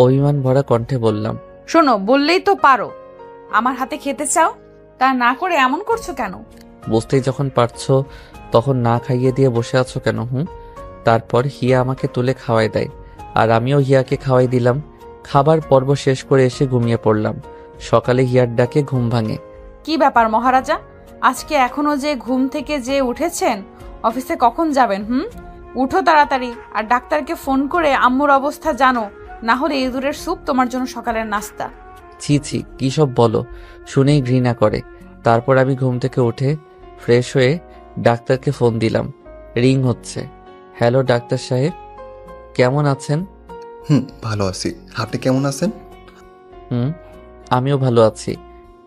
অভিমান ভরা কণ্ঠে বললাম। শোনো, বললেই তো পারো আমার হাতে খেতে চাও, তা না করে এমন করছো কেন? বুঝতেই যখন পারছো তখন না খাইয়ে দিয়ে বসে আছো কেন? তারপর হিয়া আমাকে তুলে খাওয়াই দেয়, আর আমিও হিয়াকে খাওয়াই দিলাম। খাবার পর্ব শেষ করে এসে ঘুমিয়ে পড়লাম। সকালে হিয়ার ডাকে ঘুম ভাঙে। কি ব্যাপার মহারাজা, আজকে এখনো যে ঘুম থেকে যে উঠেছেন, অফিসে কখন যাবেন? উঠো তাড়াতাড়ি, আর ডাক্তারকে ফোন করে আম্মুর অবস্থা জানো, না হলে ইঁদুরের স্যুপ তোমার জন্য সকালের নাস্তা। ছি ছি, কি সব বলো, শুনেই ঘৃণা করে। তারপর আমি ঘুম থেকে উঠে ফ্রেশ হয়ে ডাক্তারকে ফোন দিলাম। রিং হচ্ছে। হ্যালো ডাক্তার সাহেব, কেমন আছেন? ভালো আছি, আপনি কেমন আছেন? আমিও ভালো আছি।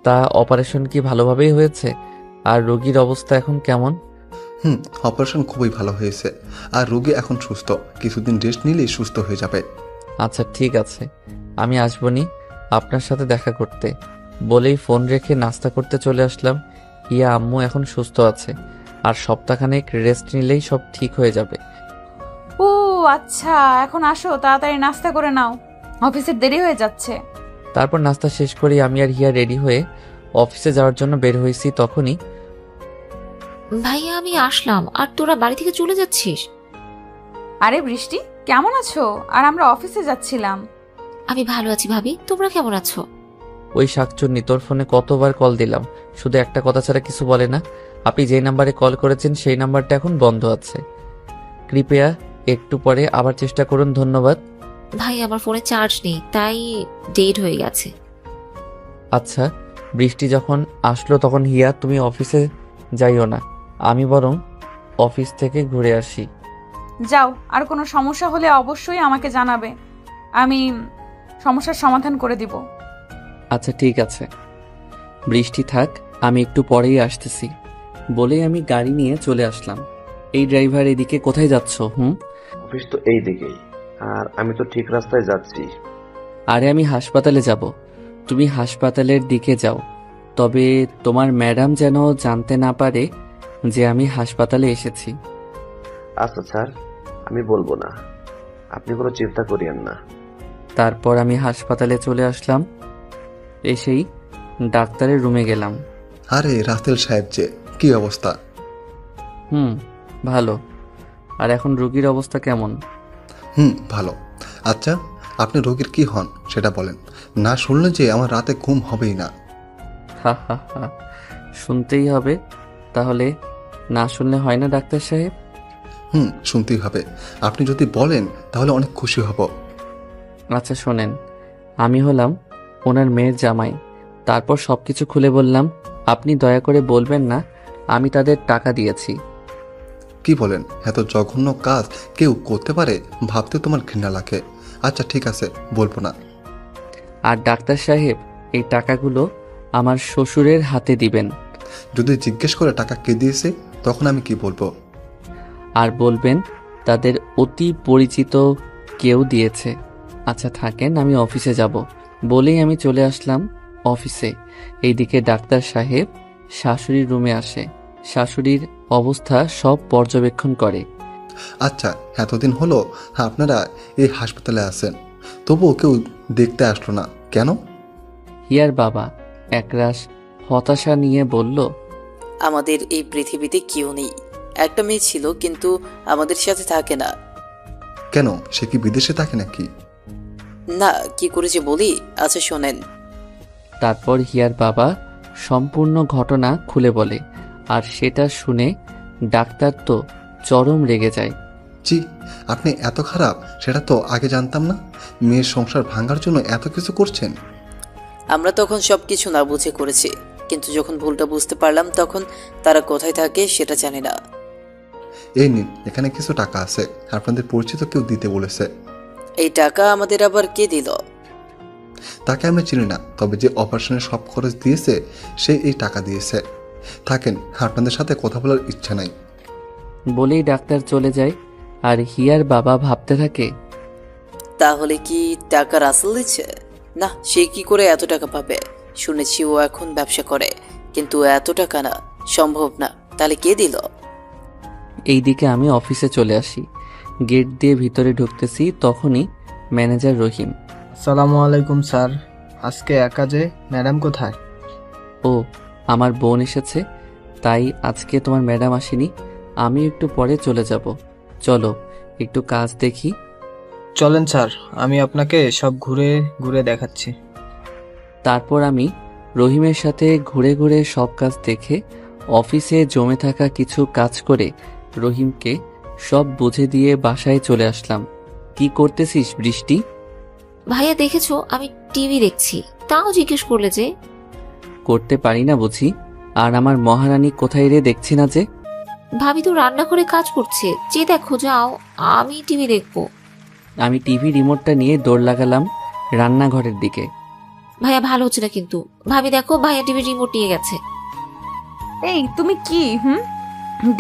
তা অপারেশন কি ভালোভাবেই হয়েছে? আর রোগীর অবস্থা এখন কেমন? অপারেশন খুবই ভালো হয়েছে, আর রোগী এখন সুস্থ। কিছুদিন রেস্ট নিলেই সুস্থ হয়ে যাবে। আচ্ছা ঠিক আছে, আমি আসবনি আপনার সাথে দেখা করতে। বলেই ফোন রেখে নাস্তা করতে চলে আসলাম। হিয়া আম্মু এখন সুস্থ আছে, আর সপ্তাহখানেক রেস্ট নিলেই সব ঠিক হয়ে যাবে। ও আচ্ছা, এখন আসো, তাড়াতাড়ি নাস্তা করে নাও, অফিসের দেরি হয়ে যাচ্ছে। তারপর নাস্তা শেষ করে আমি আর হিয়া রেডি হয়ে অফিসে যাওয়ার জন্য বের হয়েছি। তখনই ভাইয়া আমি আসলাম, আর তোরা বাড়ি থেকে চলে যাচ্ছিস? আরে বৃষ্টি, কেমন আছো? আর আমরা অফিসে যাচ্ছিলাম। আমি ভালো আছি ভাবি, তোমরা কেমন আছো? ওই শাকচুন্নি তোর ফোনে কতবার কল দিলাম, শুধু একটা কথা ছাড়া কিছু বলে না। আপনি যে নাম্বারে কল করেছেন সেই নাম্বারটা এখন বন্ধ আছে, কৃপয়া একটু পরে আবার চেষ্টা করুন, ধন্যবাদ। ভাই আমার ফোনে চার্জ নেই, তাই ডেড হয়ে গেছে। আচ্ছা, বৃষ্টি যখন আসলো তখন হিয়া তুমি অফিসে যাইও না, আমি বরং অফিস থেকে ঘুরে আসি। যাও, আর কোনো সমস্যা হলে অবশ্যই আমাকে জানাবে, আমি সমস্যার সমাধান করে দিব। আচ্ছা ঠিক আছে, বৃষ্টি থাক, আমি একটু পরেই আসতেছি। বলেই আমি গাড়ি নিয়ে চলে আসলাম। এই ড্রাইভার, এদিকে কোথায় যাচ্ছ? অফিস তো এই দিকেই, আর আমি তো ঠিক রাস্তায় যাচ্ছি। আরে আমি হাসপাতালে যাব, তুমি হাসপাতালের দিকে যাও। তবে তোমার ম্যাডাম যেন জানতে না পারে যে আমি হাসপাতালে এসেছি। আচ্ছা স্যার, আমি বলবো না, আপনি কোনো চিন্তা করিয়েন না। তারপর আমি হাসপাতালে চলে আসলাম। এসেই ডাক্তারের রুমে গেলাম। আরে রাতেল সাহেব যে, কি অবস্থা? ভালো। আর এখন রোগীর অবস্থা কেমন? ভালো। আচ্ছা, আপনি রোগীর কি হন সেটা বলেন, না শুনলে যে আমার রাতে ঘুম হবেই না। হা হা হা, শুনতেই হবে। তাহলে না শুনলে হয় না ডাক্তার সাহেব? শুনতেই হবে। আপনি যদি বলেন তাহলে অনেক খুশি হব। আচ্ছা শোনেন, আমি হলাম ওনার মেয়ের জামাই। তারপর সবকিছু খুলে বললাম। আপনি দয়া করে বলবেন না আমি তাদের টাকা দিয়েছি। কি বলেন? এত জঘন্য কাজ কেউ করতে পারে ভাবতে তোমার ঘৃণা লাগে। আচ্ছা ঠিক আছে, বলবো না। আর ডাক্তার সাহেব, এই টাকাগুলো আমার শ্বশুরের হাতে দিবেন। যদি জিজ্ঞেস করে টাকা কে দিয়েছে তখন আমি কি বলবো? আর বলবেন তাদের অতি পরিচিত কেউ দিয়েছে। আচ্ছা থাকেন, আমি অফিসে যাব। বলেই আমি চলে আসলাম অফিসে। এইদিকে ডাক্তার সাহেব শাশুড়ির রুমে আসে। শাশুড়ির অবস্থা সব পর্যবেক্ষণ করে। আচ্ছা, এতদিন হলো আপনারা এই হাসপাতালে আছেন, তবুও কেউ দেখতে আসলো না কেন? হিয়ার বাবা একরাশ হতাশা নিয়ে বলল, আমাদের এই পৃথিবীতে কেউ নেই। একটা মেয়ে ছিল, কিন্তু আমাদের সাথে থাকে না। কেন, সে কি বিদেশে থাকে নাকি? না, কি করেছে বলি? আচ্ছা শোনেন। তারপর হিয়ার বাবা সম্পূর্ণ ঘটনা খুলে বলে। আর সেটা শুনে ডাক্তার তো চরম রেগে যায়। জি, আপনি এত খারাপ সেটা তো আগে জানতাম না। মেয়ের সংসার ভাঙার জন্য এত কিছু করছেন। আমরা তখন সবকিছু না বুঝে করেছি, কিন্তু যখন ভুলটা বুঝতে পারলাম তখন তারা কোথায় থাকে সেটা জানি না। এই নিন, এখানে কিছু টাকা আছে, আপনাদের পরিচিত কেউ দিতে বলেছে। এই টাকা আমাদের আবার কে দিল? তাকে আমি চিনি না, তবে যে অপারেশনের সব খরচ দিয়েছে সে এই টাকা দিয়েছে। থাকেন, আপনাদের সাথে কথা বলার ইচ্ছা নাই। বলেই ডাক্তার চলে যায়। আর হিয়ার বাবা ভাবতে থাকে, তাহলে কি টাকা রাসেল দিচ্ছে? না, সে কি করে এত টাকা পাবে? শুনেছি ও এখন ব্যবসা করে, কিন্তু এত টাকা না, সম্ভব না। তাহলে কে দিল? এইদিকে আমি অফিসে চলে আসি। গেট দিয়ে ভিতরে ঢুকতেছি, তখনই ম্যানেজার রহিম। আসসালামু আলাইকুম স্যার, আজকে একা যে, ম্যাডাম কোথায়? ও, আমার বোন এসেছে, তাই আজকে তোমার ম্যাডাম আসেনি। আমি একটু পরে চলে যাব। চলো একটু কাজ দেখি। চলেন স্যার, আমি আপনাকে সব ঘুরে ঘুরে দেখাচ্ছি। তারপর আমি রহিমের সাথে ঘুরে ঘুরে সব কাজ দেখে অফিসে জমে থাকা কিছু কাজ করে রহিমকে সব বুঝে দিয়ে বাসায় চলে আসলাম। কি করতেছিস বৃষ্টি? ভাইয়া দেখেছো আমি টিভি দেখছি, তাও জিজ্ঞেস করলে যে? করতে পারি না বুঝি? আর আমার মহারানী কোথায় রে, দেখছি না যে? ভাবি তো রান্না করে কাজ করছে, যে দেখো যাও, আমি টিভি দেখবো। আমি টিভি রিমোটটা নিয়ে দৌড় লাগালাম রান্নাঘরের দিকে। ভাইয়া ভালো হচ্ছে না কিন্তু। ভাবি দেখো, ভাইয়া টিভি রিমোট নিয়ে গেছে। এই তুমি কি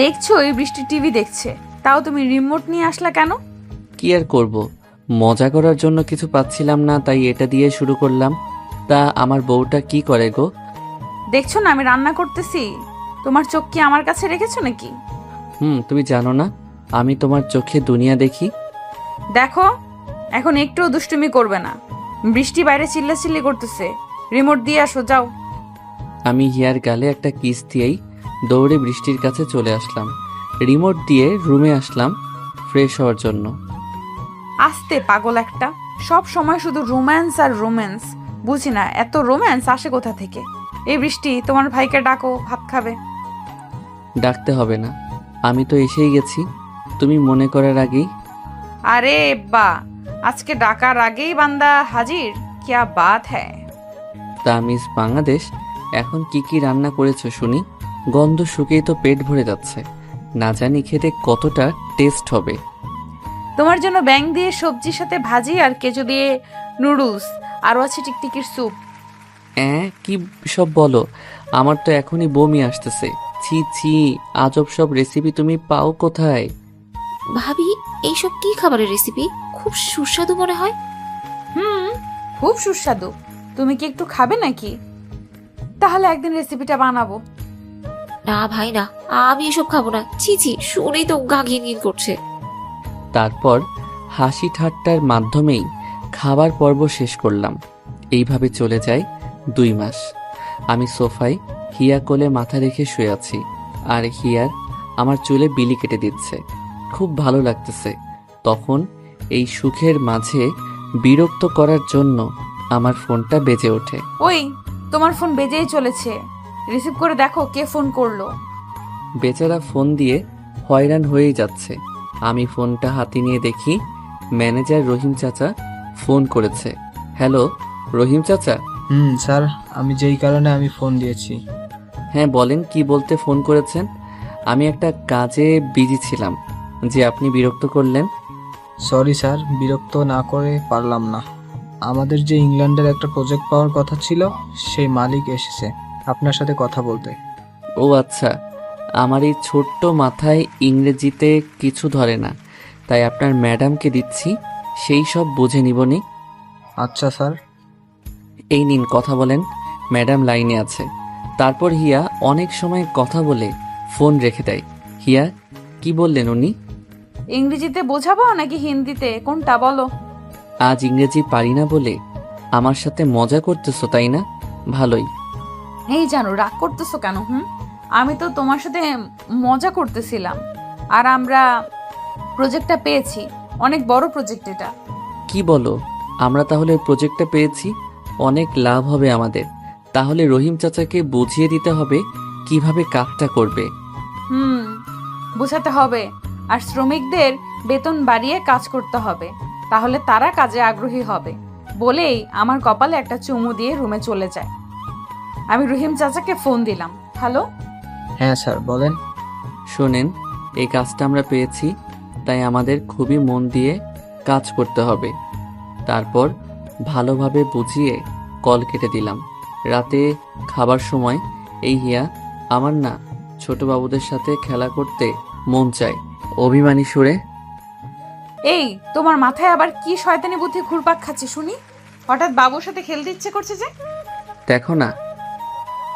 দেখছো? এই বৃষ্টি টিভি দেখছে, তাও তুমি রিমোট নিয়ে আসলা কেন? কি আর করব, মজা করার জন্য কিছু পাচ্ছিলাম না, তাই এটা দিয়ে শুরু করলাম। তা আমার বউটা কি করে গো? দেখছো না আমি রান্না করতেছি, তোমার চোখ কি আমার কাছে রেখেছো নাকি? তুমি জানো না আমি তোমার চোখে দুনিয়া দেখি। দেখো, এখন একটুও দুষ্টুমি করবে না। বৃষ্টি বাইরে চিল্লাচিল্লি করতেছে, রিমোট দিয়ে আসো যাও। আমি হিয়ার গালে একটা কিস দিয়েই দৌড়ে বৃষ্টির কাছে চলে আসলাম। রিমোট দিয়ে রুমে আসলাম ফ্রেশ হওয়ার জন্য। আস্তে পাগল একটা, সব সময় শুধু রোম্যান্স আর রোম্যান্স। বুঝি না এত রোম্যান্স আসে কোথা থেকে। এই বৃষ্টি, তোমার ভাইকে ডাকো, ভাত খাবে। ডাকতে হবে না, আমি তো এসেই গেছি তুমি মনে করার আগেই। আরে বা, আজকে ডাকার আগেই বান্দা হাজির, क्या बात है। তা মিস বাংলাদেশ, এখন কি কি রান্না করেছো শুনি? গন্ধ শুকেই তো পেট ভরে যাচ্ছে, না জানি খেতে কতটা টেস্ট হবে। তোমার জন্য ব্যাং দিয়ে সবজির সাথে ভাজি আর কেঁচো দিয়ে নুডলস, আরও আছে টিকটিকির স্যুপ। কি সব বলো? আমার তো এখনই বমি আসতেছে। ছি ছি, আজব সব রেসিপি তুমি পাও কোথায়? ভাবি এইসব কি খাবারের রেসিপি? খুব সুস্বাদু মনে হয়। খুব সুস্বাদু। তুমি কি একটু খাবে নাকি? তাহলে একদিন রেসিপিটা বানাবো। না ভাই না, আমি এসব খাবো না। ছি ছি, শুনেই তো গা ঘিন ঘিন করছে। তারপর হাসি ঠাট্টার মাধ্যমেই খাবার পর্ব শেষ করলাম। এইভাবে চলে যায় 2 মাস। আমি সোফায় হিয়া কোলে মাথা রেখে শুয়ে আছি, আর হিয়ার আমার চুলে বিলি কেটে দিচ্ছে। খুব ভালো লাগতেছে। তখন এই সুখের মাঝে বিরক্ত করার জন্য আমার ফোনটা বেজে ওঠে। ওই, তোমার ফোন বেজেই চলেছে, রিসিভ করে দেখো কে ফোন করলো। বেচারা ফোন দিয়ে হয়রান হয়েই যাচ্ছে। আমি ফোনটা হাতে নিয়ে দেখি ম্যানেজার রহিম চাচা ফোন করেছে। হ্যালো রহিম চাচা। স্যার, আমি যেই কারণে আমি ফোন দিয়েছি। হ্যাঁ বলেন, কি বলতে ফোন করেছেন? আমি একটা কাজে বিজি ছিলাম যে আপনি বিরক্ত করলেন। সরি স্যার, বিরক্ত না করে পারলাম না। আমাদের যে ইংল্যান্ডের একটা প্রজেক্ট পাওয়ার কথা ছিল, সেই মালিক এসেছে আপনার সাথে কথা বলতে। ও আচ্ছা, আমার এই ছোট্ট মাথায় ইংরেজিতে কিছু ধরে না, তাই আপনার ম্যাডামকে দিচ্ছি, সেই সব বুঝে নিবনি। আচ্ছা স্যার। এই নিন, কথা বলেন। ম্যাডাম লাইনে আছে। তারপর হিয়া অনেক সময় কথা বলে ফোন রেখে দেয়। হিয়া, কি বললেন উনি? ইংরেজিতে বোঝাবো নাকি হিন্দিতে, কোনটা বলো? আজ ইংরেজি পারি না বলে আমার সাথে মজা করতেছো, তাই না? ভালোই। এই জানো, রাগ করতেছো কেন? আমি তো তোমার সাথে মজা করতেছিলাম। আর আমরা প্রজেক্টটা পেয়েছি, অনেক বড় প্রজেক্ট এটা। কি বলো? আমরা তাহলে প্রজেক্টটা পেয়েছি? অনেক লাভ হবে আমাদের। তাহলে রহিম চাচাকে বুঝিয়ে দিতে হবে কিভাবে কাজটা করবে। বোঝাতে হবে, আর শ্রমিকদের বেতন বাড়িয়ে কাজ করতে হবে, তাহলে তারা কাজে আগ্রহী হবে। বলেই আমার কপালে একটা চুমু দিয়ে রুমে চলে যায়। আমি রহিম চাচাকে ফোন দিলাম। হ্যালো। হ্যাঁ স্যার, বলেন। শোনেন, এই কাজটা আমরা পেয়েছি, তাই আমাদের খুবই মন দিয়ে কাজ করতে হবে। তারপর ভালোভাবে বুঝিয়ে কল কেটে দিলাম। রাতে খাবার সময় এই হিয়া, আমার না ছোট বাবুদের সাথে খেলা করতে মন চায়, অভিমানী সুরে। এই, তোমার মাথায় আবার কি শয়তানি বুদ্ধি ঘুরপাক খাচ্ছে শুনি? হঠাৎ বাবুর সাথে খেলতে ইচ্ছে করছে যে? দেখো না,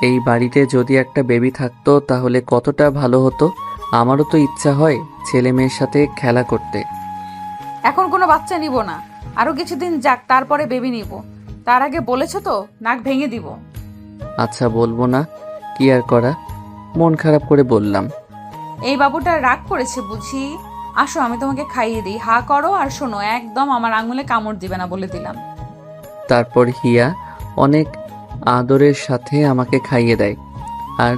এই বাড়িতে যদি একটা বেবি থাকতো তাহলে কতটা ভালো হতো। আমারও তো ইচ্ছা হয় ছেলে মেয়ের সাথে খেলা করতে। এখন কোনো বাচ্চা নিব না, আরো কিছুদিন যাক, তারপরে বেবি নিব। তার আগে বলেছো তো নাক ভেঙে দিব। আচ্ছা, বলবো না, কি আর করা, মন খারাপ করে বললাম। এই বাবুটা রাগ করেছে বুঝি। আসো, আমি তোমাকে খাইয়ে দিই। হা করো আর শোনো, একদম আমার আঙুলে কামড় দিবে না, বলে দিলাম। তারপর হিয়া অনেক আদরের সাথে আমাকে খাইয়ে দেয়। আর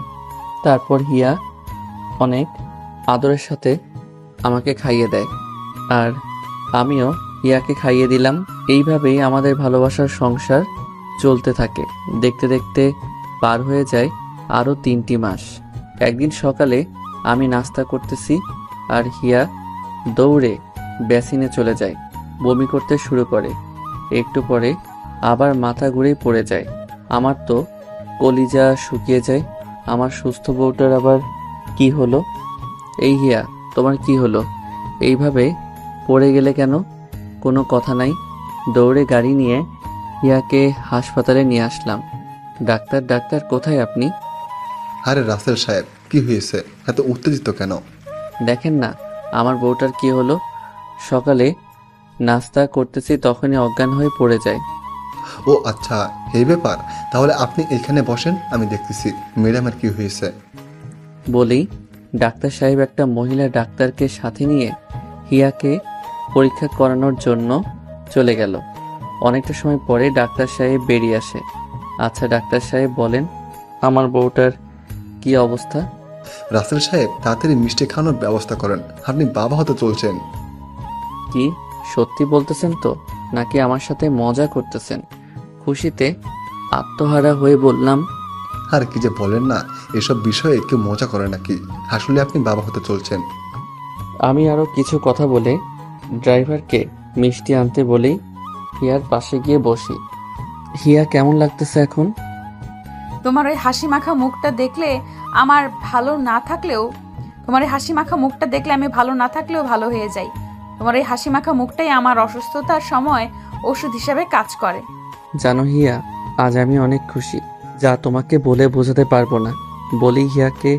তারপর হিয়া অনেক আদরের সাথে আমাকে খাইয়ে দেয়, আর আমিও হিয়াকে খাইয়ে দিলাম। এইভাবেই আমাদের ভালোবাসার সংসার চলতে থাকে। দেখতে দেখতে পার হয়ে যায় আরও 3টি মাস। একদিন সকালে আমি নাস্তা করতেছি, আর হিয়া দৌড়ে বেসিনে চলে যায়, বমি করতে শুরু করে। একটু পরে আবার মাথা ঘুরে পড়ে যায়। আমার তো কলিজা শুকিয়ে যায়। আমার সুস্থ বউটার আবার কি হলো? এই হিয়া, তোমার কি হলো? এইভাবে পড়ে গেলে কেন? কোনো কথা নাই। দৌড়ে গাড়ি নিয়ে হিয়াকে হাসপাতালে নিয়ে আসলাম। ডাক্তার ডাক্তার কোথায় আপনি? আরে রাসেল সাহেব, কি হয়েছে? এত উত্তেজিত কেন? দেখেন না আমার বউটার কি হলো। সকালে নাস্তা করতেছি, তখনই অজ্ঞান হয়ে পড়ে যায়। ও আচ্ছা, এই ব্যাপার। তাহলে আপনি এখানে বসেন, আমি দেখতেছি ম্যাডামের কি হয়েছে। বলেই ডাক্তার সাহেব একটা মহিলা ডাক্তারকে সাথে নিয়ে হিয়াকে পরীক্ষা করানোর জন্য চলে গেল। অনেকটা সময় পরে ডাক্তার সাহেব বেরিয়ে আসে। আচ্ছা ডাক্তার সাহেব, বলেন আমার বউটার কি অবস্থা? রাসেল সাহেব, তাড়াতাড়ি মিষ্টি খাওয়ানোর ব্যবস্থা করেন, আপনি বাবা হতে চলছেন। কি সত্যি বলতেছেন তো, নাকি আমার সাথে মজা করতেছেন? খুশিতে আত্মহারা হয়ে বললাম, আর কি যে বলেন না, এসব বিষয়ে কেউ মজা করে নাকি? আসলে আপনি বাবা হতে চলছেন। আমি আরো কিছু কথা বলে ড্রাইভারকে মিষ্টি আনতে বলেই হিয়ার পাশে গিয়ে বসি। হিয়া, কেমন লাগতেছে এখন? তোমার ওই হাসি মাখা মুখটা দেখলে আমার ভালো না থাকলেও, তোমার এই হাসি মাখা মুখটা দেখলে আমি ভালো না থাকলেও ভালো হয়ে যাই। তোমার এই হাসি মাখা মুখটাই আমার অসুস্থতার সময় ওষুধ হিসেবে কাজ করে। জানো হিয়া, আজ আমি অনেক খুশি, যা তোমাকে বলে বোঝাতে পারবো না। বলেই হিয়াকে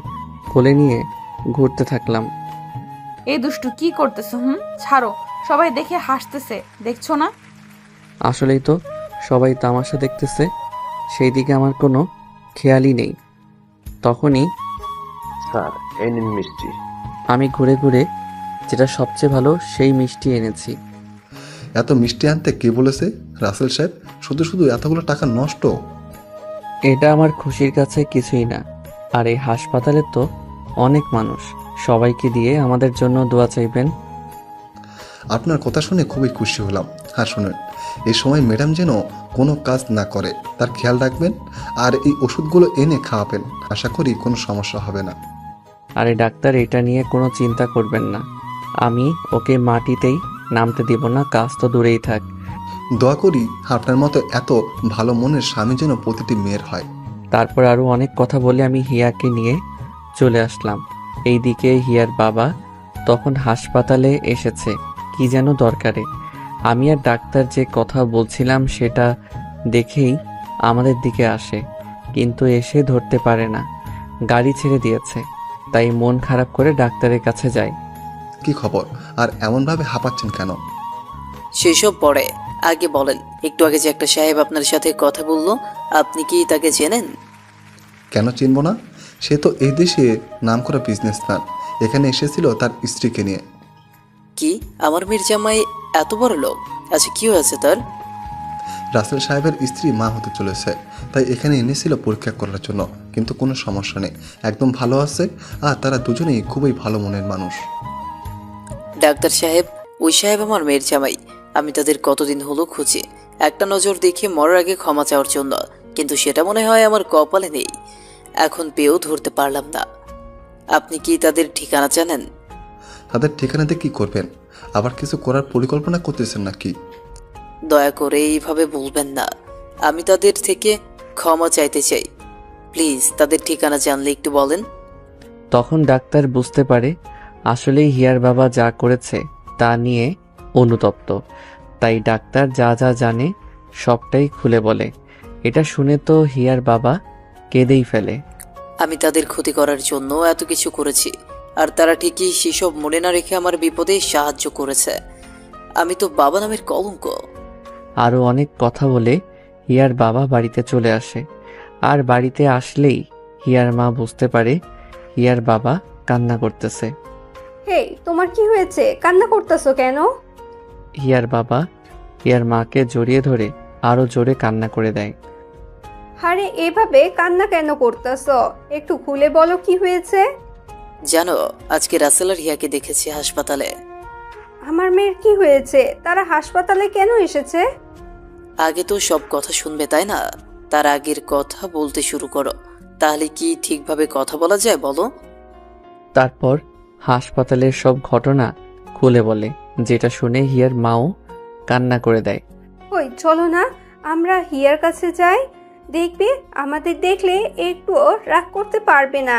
কোলে নিয়ে ঘুরতে থাকলাম। এই দুষ্টু, কি করতেছো? ছাড়ো, সবাই দেখে হাসতেছে, দেখছো না? আসলেই তো সবাই তামাশা দেখতেছে, সেই দিকে আমার কোনো খেয়ালই নেই। তখনই স্যার, এই নিন মিষ্টি। আমি ঘুরে ঘুরে যেটা সবচেয়ে ভালো সেই মিষ্টি এনেছি। এত মিষ্টি আনতে কে বলেছে রাসেল সাহেব? শুধু শুধু এতগুলো টাকা নষ্ট। এটা আমার খুশির কাছে কিছুই না। আর এই হাসপাতালে তো অনেক মানুষ, সবাইকে দিয়ে আমাদের জন্য দোয়া চাইবেন। আপনার কথা শুনে খুবই খুশি হলাম। আর শুনুন, এই সময় ম্যাডাম যেন কোনো কাজ না করে তার খেয়াল রাখবেন, আর এই ওষুধগুলো এনে খাওয়াবেন। আশা করি কোনো সমস্যা হবে না। আরে ডাক্তার, এটা নিয়ে কোনো চিন্তা করবেন না, আমি ওকে মাটিতেই নামতে দিব না, কাজ তো দূরেই থাক। দোয়া করি আপনার মতো এত ভালো মনের স্বামী যেন প্রতিটি মেয়ের হয়। তারপর আরও অনেক কথা বলে আমি হিয়াকে নিয়ে চলে আসলাম। এইদিকে হিয়ার বাবা তখন হাসপাতালে এসেছে কি যেন দরকারে। আমি আর ডাক্তার যে কথা বলছিলাম সেটা দেখেই আমাদের দিকে আসে, কিন্তু এসে ধরতে পারে না, গাড়ি ছেড়ে দিয়েছে। তাই মন খারাপ করে ডাক্তারের কাছে যাই। কি খবর? আর এমনভাবে হাঁপাচ্ছেন কেন? সেসব পরে আগে বলেন, একটু আগে যে একটা সাহেব আপনার সাথে কথা বললো, আপনি কি তাকে চেনেন? কেন চিনব না? সে তো এই দেশে নামকরা বিজনেসম্যান। এখানে এসেছিল তার স্ত্রীকে নিয়ে। কি আমার মেয়ের জামাই এত বড় লোক? আচ্ছা, কি হয়েছে তার? রাসেল সাহেবের স্ত্রী মা হতে চলেছে, তাই এখানে এনেছিল পরীক্ষা করার জন্য। কিন্তু কোনো সমস্যা নেই, একদম ভালো আছে। আর তারা দুজনেই খুবই ভালো মনের মানুষ। ডাক্তার সাহেব, ওই সাহেব আমার মেয়ের জামাই। আমি তাদের কতদিন হলো খুঁজি, একটা নজর দেখে মরার আগে ক্ষমা চাওয়ার জন্য, কিন্তু সেটা মনে হয় আমার কপালে নেই। এখন পেয়েও ধরতে পারলাম না। আপনি কি তাদের ঠিকানা জানেন? তাদের ঠিকানাতে কি করবেন? আবার কিছু করার পরিকল্পনা করতেছেন নাকি? দয়া করে এইভাবে বলবেন না, আমি তাদের থেকে ক্ষমা চাইতে চাই। প্লিজ, তাদের ঠিকানা জানলে একটু বলেন। তখন ডাক্তার বুঝতে পারে আসলেই হিয়ার বাবা যা করেছে তা নিয়ে অনুতপ্ত, তাই ডাক্তার যা যা জানে সবটাই খুলে বলে। এটা শুনে তো হিয়ার বাবা কেঁদেই ফেলে। আমি তাদের ক্ষতি করার জন্য এত কিছু করেছি, আর তারা ঠিকই সেসব মনে না রেখে আমার বিপদে সাহায্য করেছে। আমি তো বাবা নামের কলঙ্ক। আরও অনেক কথা বলে হিয়ার বাবা বাড়িতে চলে আসে। আর বাড়িতে আসলেই হিয়ার মা বুঝতে পারে হিয়ার বাবা কান্না করতেছে। হেই, তোমার কি হয়েছে? কান্না করতেছো কেন? হিয়ার বাবা হিয়ার মাকে জড়িয়ে ধরে আরও জোরে কান্না করে দেয়। আরে এভাবে কান্না কেন করতেছো? একটু খুলে বলো কি হয়েছে। জানো, আজকে রাসেল আর হিয়াকে দেখেছি হাসপাতালে। আমার মেয়ের কি হয়েছে? তারা হাসপাতালে কেন এসেছে? আগে তো সব কথা শুনবে, তাই না? তার আগের কথা বলতে শুরু করো, তাহলে কি ঠিকভাবে কথা বলা যায় বলো? তারপর হাসপাতালের সব ঘটনা খুলে বলে, যেটা শুনে হিয়ার মাও কান্না করে দেয়। ওই চলো না, আমরা হিয়ার কাছে যাই, দেখবে আমাদের দেখলে একটুও রাগ করতে পারবে না।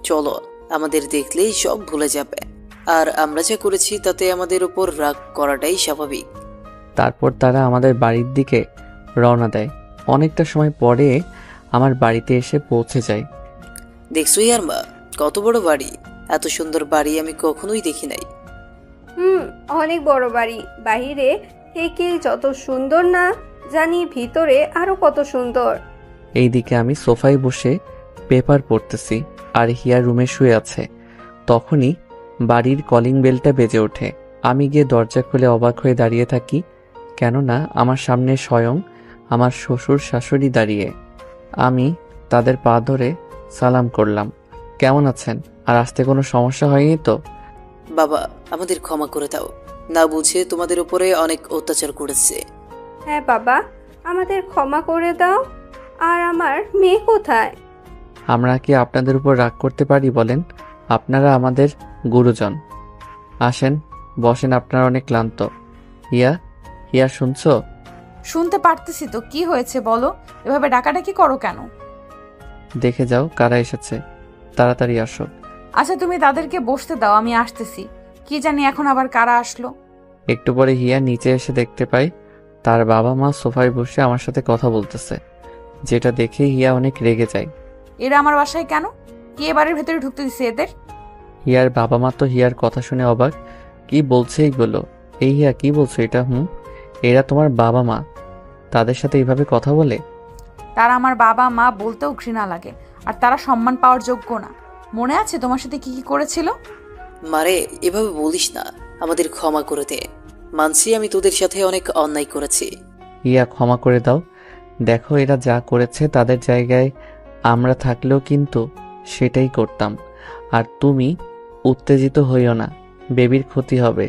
চলো, আমাদের দেখলেই সব ভুলে যাবে। আর আমরা যা করেছি তাতে আমাদের উপর রাগ করাটাই স্বাভাবিক। তারপর তারা আমাদের বাড়ির দিকে রওনা দেয়। অনেকটা সময় পরে আমার বাড়িতে এসে পৌঁছে যায়। দেখছো ইয়ার মা, কত বড় বাড়ি! এত সুন্দর বাড়ি আমি কখনোই দেখি নাই। অনেক বড় বাড়ি। বাইরে থেকে যত সুন্দর না জানি ভিতরে আরো কত সুন্দর। এইদিকে আমি সোফায় বসে পেপার পড়তেছি আর হিয়া রুমে শুয়ে আছে। তখনই বাড়ির কলিং বেলটা বেজে ওঠে। আমি গিয়ে দরজা খুলে অবাক হয়ে দাঁড়িয়ে থাকি, কেননা আমার সামনে স্বয়ং আমার শ্বশুর শাশুড়ি দাঁড়িয়ে। আমি তাদের পা ধরে সালাম করলাম, কেমন আছেন? আর আসতে কোনো সমস্যা হয়নি তো? বাবা, আমাদের ক্ষমা করে দাও, না বুঝে তোমাদের উপরে অনেক অত্যাচার করেছে। হ্যাঁ বাবা, আমাদের ক্ষমা করে দাও। আর আমার মেয়ে কোথায়? আমরা কি আপনাদের উপর রাগ করতে পারি বলেন? আপনারা আমাদের গুরুজন। আসেন, বসেন, আপনারা অনেক ক্লান্ত। হিয়া, হিয়া শুনছো? শুনতে পারতেছি তো, কি হয়েছে বলো? এভাবে ডাকাডাকি করো কেন? দেখে যাও কারা এসেছে, তাড়াতাড়ি আসো। আচ্ছা, তুমি তাদেরকে বসতে দাও, আমি আসতেছি। কি জানি এখন আবার কারা আসলো। একটু পরে হিয়া নিচে এসে দেখতে পাই তার বাবা মা সোফায় বসে আমার সাথে কথা বলতেছে, যেটা দেখে হিয়া অনেক রেগে যায়। এরা আমার বাসায় কেন? কি এবারের ভেতরে ঢুকতে দিছে এদের? হিয়ার বাবা মা তো হিয়ার কথা শুনে অবাক, কি বলছে এইগুলো? এই হিয়া কি বলছো এটা? এরা তোমার বাবা মা, তাদের সাথে এইভাবে কথা বলে? তারা আমার বাবা মা বলতেও ঘৃণা লাগে, আর তারা সম্মান পাওয়ার যোগ্য না। মনে আছে তোমার সাথে কি কি করেছিল? মারে, এভাবে বলিস না, আমাদের ক্ষমা করে দে। মানছি আমি তোদের সাথে অনেক অন্যায় করেছি। হিয়া, ক্ষমা করে দাও। দেখো, এরা যা করেছে তাদের জায়গায় আমরা থাকলেও কিন্তু সেটাই করতাম। আর তুমি উত্তেজিত হইও না, বেবির ক্ষতি হবে।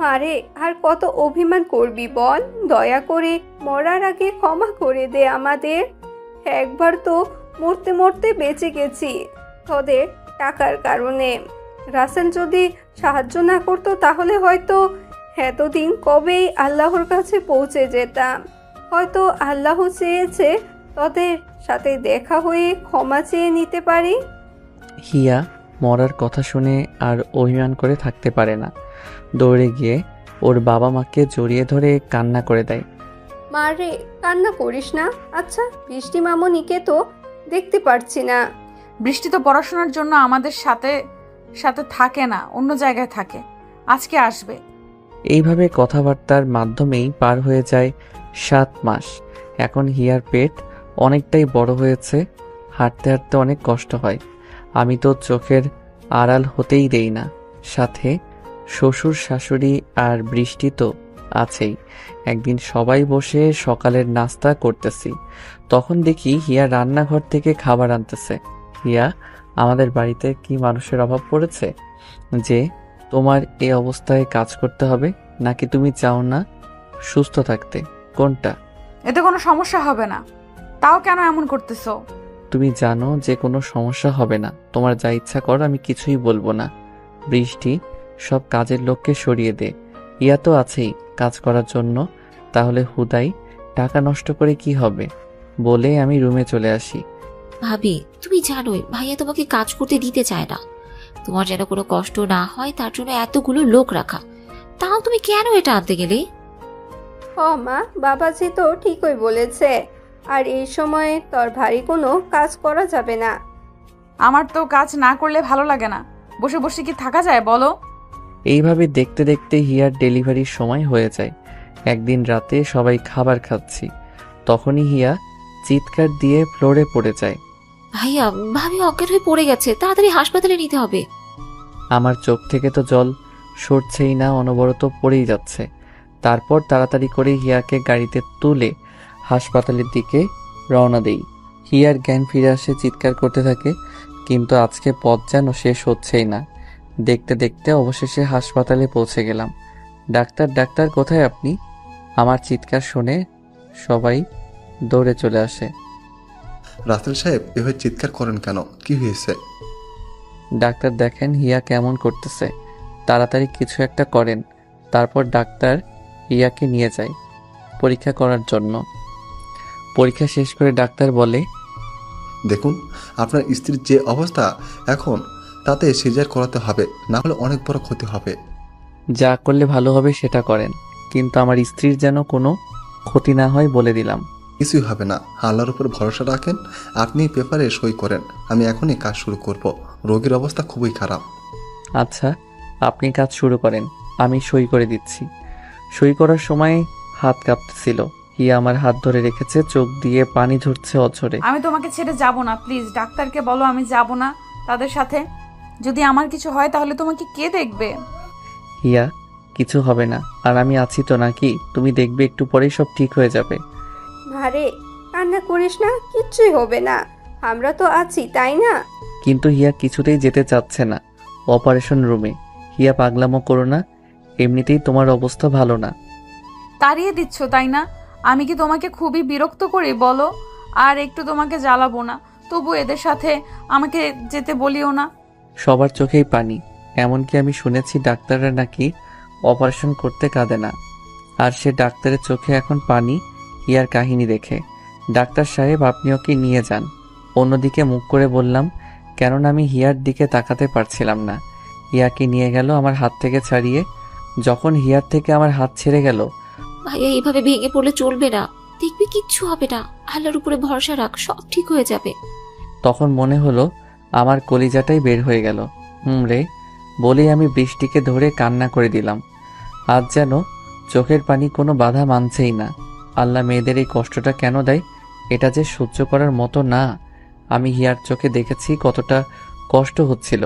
মারে, আর কত অভিমান করবি বল? দয়া করে মরার আগে ক্ষমা করে দে আমাদের। একবার তো মরতে মরতে বেঁচে গেছি তোদের টাকার কারণে। রাসেল যদি সাহায্য না করতো তাহলে হয়তো এতদিন কবেই আল্লাহর কাছে পৌঁছে যেতাম। হয়তো আল্লাহ চেয়েছে তোদের সাথে দেখা হয়ে ক্ষমা চেয়ে নিতে পারি। হিয়া মরার কথা শুনে আর অভিমান করে থাকতে পারে না। দৌড়ে গিয়ে ওর বাবা মাকে জড়িয়ে ধরে কান্না করে দেয়। মারে, কান্না করিস না। আচ্ছা, বৃষ্টি মামনিকে তো দেখতে পারছি না। বৃষ্টি তো পড়াশোনার জন্য আমাদের সাথে সাথে থাকে না, অন্য জায়গায় থাকে। আজকে আসবে। এইভাবে কথাবার্তার মাধ্যমেই পার হয়ে যায় 7 মাস। এখন হিয়ার পেট অনেকটাই বড় হয়েছে, হাঁটতে হাঁটতে অনেক কষ্ট হয়। আমি তো চোখের আড়াল হতেই দেই না। সাথে শ্বশুর শাশুড়ি আর বৃষ্টি তো আছেই। একদিন সবাই বসে সকালের নাস্তা করতেছি, তখন দেখি হিয়া রান্নাঘর থেকে খাবার আনতেছে। হিয়া, আমাদের বাড়িতে কি মানুষের অভাব পড়েছে যে তোমার এই অবস্থায় কাজ করতে হবে? নাকি তুমি চাও না সুস্থ থাকতে? কোনটা? এতে কোনো সমস্যা হবে না, তাও কেন এমন করতেছো? তুমি জানো যে কোনো সমস্যা হবে না। তোমার যা ইচ্ছা কর, আমি কিছুই বলবো না। বৃষ্টি, সব কাজের লোককে সরিয়ে দে। ইয়া তো আছেই কাজ করার জন্য, তাহলে হুদাই টাকা নষ্ট করে কি হবে? বলে আমি রুমে চলে আসি। ভাবি, তুমি জানোই ভাইয়া তোমাকে কাজ করতে দিতে চায় না। তোমার যেন কোনো কষ্ট না হয় তার জন্য এতগুলো লোক রাখা। তাও তুমি কেন এটা আনতে গেলে? ও মা, বাবাজি তো ঠিকই বলেছে। আর এই সময়ে তোর ভারী কোনো কাজ করা যাবে না। আমার তো কাজ না করলে ভালো লাগে না। বসে বসে কি থাকা যায় বলো? এইভাবে দেখতে দেখতে হিয়ার ডেলিভারির সময় হয়ে যায়। একদিন রাতে সবাই খাবার খাচ্ছি, তখনই হিয়া চিৎকার দিয়ে ফ্লোরে পড়ে যায়। ভাইয়া, ভাবি অজ্ঞান হয়ে পড়ে গেছে, তাড়াতাড়ি হাসপাতালে নিতে হবে। আমার চোখ থেকে তো জল সরছেই না, অনবরত পড়েই যাচ্ছে। তারপর তাড়াতাড়ি করে হিয়াকে গাড়িতে তুলে হাসপাতালের দিকে রওনা দেই। হিয়ার জ্ঞান ফিরে আসে, চিৎকার করতে থাকে, কিন্তু আজকে পথ যেন শেষ হচ্ছেই না। দেখতে দেখতে অবশেষে হাসপাতালে পৌঁছে গেলাম। ডাক্তার, ডাক্তার, কোথায় আপনি? আমার চিৎকার শুনে সবাই দৌড়ে চলে আসে। রাসেল সাহেব, এভাবে চিৎকার করেন কেন? কি হয়েছে? ডাক্তার দেখেন হিয়া কেমন করতেছে, তাড়াতাড়ি কিছু একটা করেন। তারপর ডাক্তার হিয়াকে নিয়ে যায় পরীক্ষা করার জন্য। পরীক্ষা শেষ করে ডাক্তার বলে, দেখুন, আপনার স্ত্রীর যে অবস্থা এখন, তাতে সিজার করাতে হবে, না হলে অনেক বড় ক্ষতি হবে। যা করলে ভালো হবে সেটা করেন, কিন্তু আমার স্ত্রীর যেন কোনো ক্ষতি না হয় বলে দিলাম। কিছুই হবে না, আল্লাহর উপর ভরসা রাখেন। আপনি পেপারে সই করেন, আমি এখনই কাজ শুরু করব। রোগীর অবস্থা খুবই খারাপ। আচ্ছা, আপনি কাজ শুরু করেন, আমি সই করে দিচ্ছি। সই করার সময় হাত কাঁপতেছিল। হিয়া আমার হাত ধরে রেখেছে, চোখ দিয়ে পানি ঝরছে অঝরে। আমি তোমাকে ছেড়ে যাব না, প্লিজ ডাক্তারকে বলো আমি যাব না তাদের সাথে। যদি আমার কিছু হয় তাহলে তোমাকে কে দেখবে? হিয়া, কিছু হবে না, আর আমি আছি তো নাকি? তুমি দেখবে একটু পরেই সব ঠিক হয়ে যাবে। ভারে, কান্না করিস না, কিচ্ছুই হবে না। আমরা তো আছি, তাই না? কিন্তু হিয়া কিছুতেই যেতে চাচ্ছে না অপারেশন রুমে। হিয়া, পাগলামো করো না, এমনিতেই তোমার অবস্থা ভালো না। তাড়িয়ে দিচ্ছ তাই না? আমি কি তোমাকে খুবই বিরক্ত করি বলো? আর একটু তোমাকে জ্বালাবো না, তবু এদের সাথে আমাকে যেতে বলিও না। সবার চোখেই পানি, এমনকি আমি শুনেছি ডাক্তাররা নাকি অপারেশন করতে কাঁদে না। আর সে ডাক্তারের চোখে এখন পানি হিয়ার কাহিনী দেখে। ডাক্তার সাহেব, আপনি ওকে নিয়ে যান। অন্যদিকে মুখ করে বললাম, কেননা আমি হিয়ার দিকে তাকাতে পারছিলাম না। হিয়াকে নিয়ে গেল আমার হাত থেকে ছাড়িয়ে। যখন হিয়ার থেকে আমার হাত ছেড়ে গেল, ভাইয়া, এইভাবে ভেঙে পড়লে চলবে না। দেখবি কিচ্ছু হবে না, আল্লাহর উপরে ভরসা রাখ, সব ঠিক হয়ে যাবে। তখন মনে হলো আমার কলিজাটাই বের হয়ে গেল। রে বলেই আমি বৃষ্টিকে ধরে কান্না করে দিলাম। আজ যেন চোখের পানি কোনো বাধা মানছেই না। আল্লাহ মেয়েদের এই কষ্টটা কেন দেয়, এটা যে সহ্য করার মতো না। আমি হিয়ার চোখে দেখেছি কতটা কষ্ট হচ্ছিল।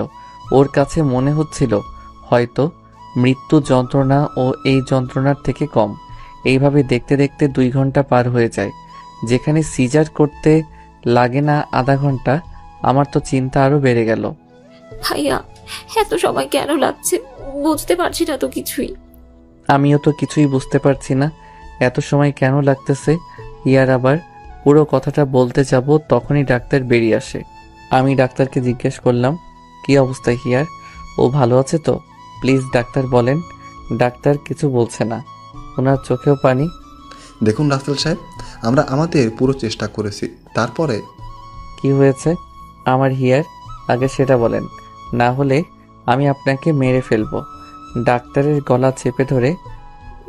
ওর কাছে মনে হচ্ছিল হয়তো মৃত্যু যন্ত্রণা ও এই যন্ত্রণার থেকে কম। এইভাবে দেখতে দেখতে 2 ঘন্টা পার হয়ে যায়। যেখানে সিজার করতে লাগে না আধা ঘন্টা, আমার তো চিন্তা আরো বেড়ে গেল। ভাইয়া, এত সময় কেন লাগছে বুঝতে পারছি না তো কিছুই। আমিও তো কিছুই বুঝতে পারছি না এত সময় কেন লাগতেছে। হিয়ার আবার পুরো কথাটা বলতে যাব, তখনই ডাক্তার বেরিয়ে আসে। আমি ডাক্তারকে জিজ্ঞেস করলাম, কি অবস্থা হিয়ার, ও ভালো আছে তো? প্লিজ ডাক্তার বলেন। ডাক্তার কিছু বলছে না, ওনার চোখেও পানি। দেখুন রাসেল সাহেব, আমরা আমাদের পুরো চেষ্টা করেছি, তারপরে কি হয়েছে আমার হিয়ার, আগে সেটা বলেন, না হলে আমি আপনাকে মেরে ফেলবো। ডাক্তারের গলা চেপে ধরে,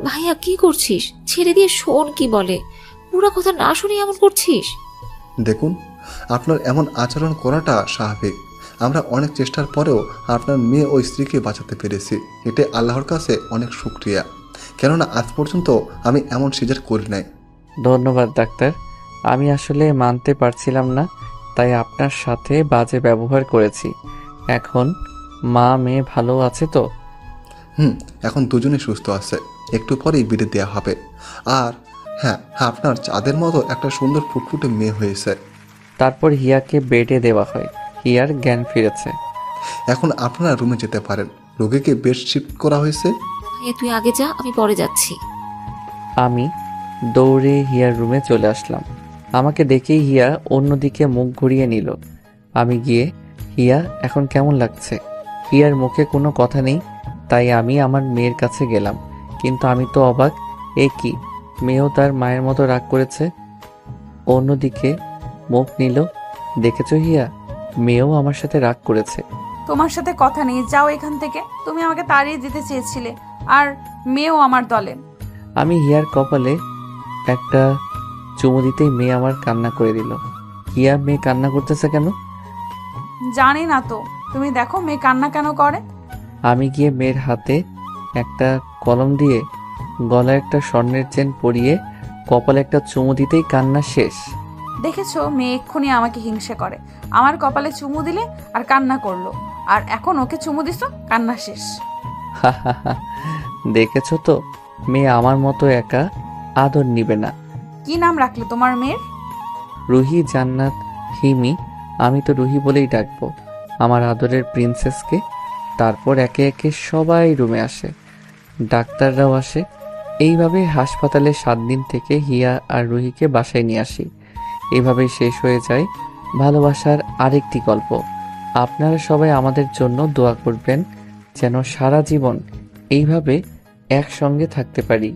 ভাইয়া কি করছিস? ছেড়ে দিয়ে শোন কি বলে। পুরো কথা না শুনে এমন করছিস? দেখুন, আপনার এমন আচরণ করাটা স্বাভাবিক। আমরা অনেক চেষ্টার পরেও আপনার মেয়ে ও স্ত্রীকে বাঁচাতে পেরেছি। এতে আল্লাহর কাছে অনেক শুকরিয়া, কেননা আজ পর্যন্ত আমি এমন সিজার করি নাই। ধন্যবাদ ডাক্তার, আমি আসলে মানতে পারছিলাম না, তাই আপনার সাথে বাজে ব্যবহার করেছি। এখন মা মেয়ে ভালো আছে তো? এখন দুজনেই সুস্থ আছে, একটু পরেই বিয়ে দেওয়া হবে। আর হ্যাঁ, আপনার চাঁদের মতো একটা সুন্দর ফুটফুটে মেয়ে হয়েছে। তারপর হিয়াকে বেডে দেওয়া হয়। হিয়ার জ্ঞান ফিরেছে। এখন আপনারা রুমে যেতে পারেন, রোগীকে বেড শিফট করা হয়েছে। ভাইয়া তুই আগে যা, আমি পরে যাচ্ছি। আমি দৌড়ে হিয়ার রুমে চলে আসলাম। আমাকে দেখেই হিয়া অন্যদিকে মুখ ঘুরিয়ে নিল। আমি গিয়ে, হিয়া এখন কেমন লাগছে? হিয়ার মুখে কোনো কথা নেই, তাই আমি আমার মেয়ের কাছে গেলাম। কিন্তু আমি তো অবাক, এ কি, মেয়েও তার মায়ের মতো রাগ করেছে। অন্যদিকে মুখ নিল। দেখেছো হিয়া, মেয়েও আমার সাথে রাগ করেছে। তোমার সাথে কথা নেই, যাও এখান থেকে। তুমি আমাকে তাড়িয়ে দিতে চেয়েছিলে, আর মেয়েও আমার দলে। আমি হিয়ার কপালে একটা চুমু দিতেই মেয়ে আমার কান্না করে দিল। হিয়া, মেয়ে কান্না করতেছে কেন? জানি না তো, তুমি দেখো মেয়ে কান্না কেন করে। আমি গিয়ে মেয়ের হাতে একটা কলম দিয়ে গলায় একটা স্বর্ণের চেন পরিয়ে কপালে একটা চুমু দিতেই কান্না শেষ। দেখেছো, মেয়ে এক্ষুনি আমাকে হিংসে করে। আমার কপালে চুমু দিলে আর কান্না করলো, আর এখন ওকে চুমু দিছো, কান্না শেষ। দেখেছো তো, মেয়ে আমার মতো একা আদর নিবে না। কি নাম রাখলে তোমার মেয়ের? রুহি, জান্নাত, হিমি। আমি তো রুহি বলেই ডাকবো আমার আদরের প্রিন্সেসকে। তারপর একে একে সবাই রুমে আসে, ডাক্তাররাও আসে। এইভাবে হাসপাতালে 7 দিন থেকে হিয়া আর রুহিকে বাসায় নিয়ে আসি। এইভাবেই শেষ হয়ে যায় ভালোবাসার আরেকটি গল্প। আপনারা সবাই আমাদের জন্য দোয়া করবেন যেন সারা জীবন এইভাবে একসঙ্গে থাকতে পারি।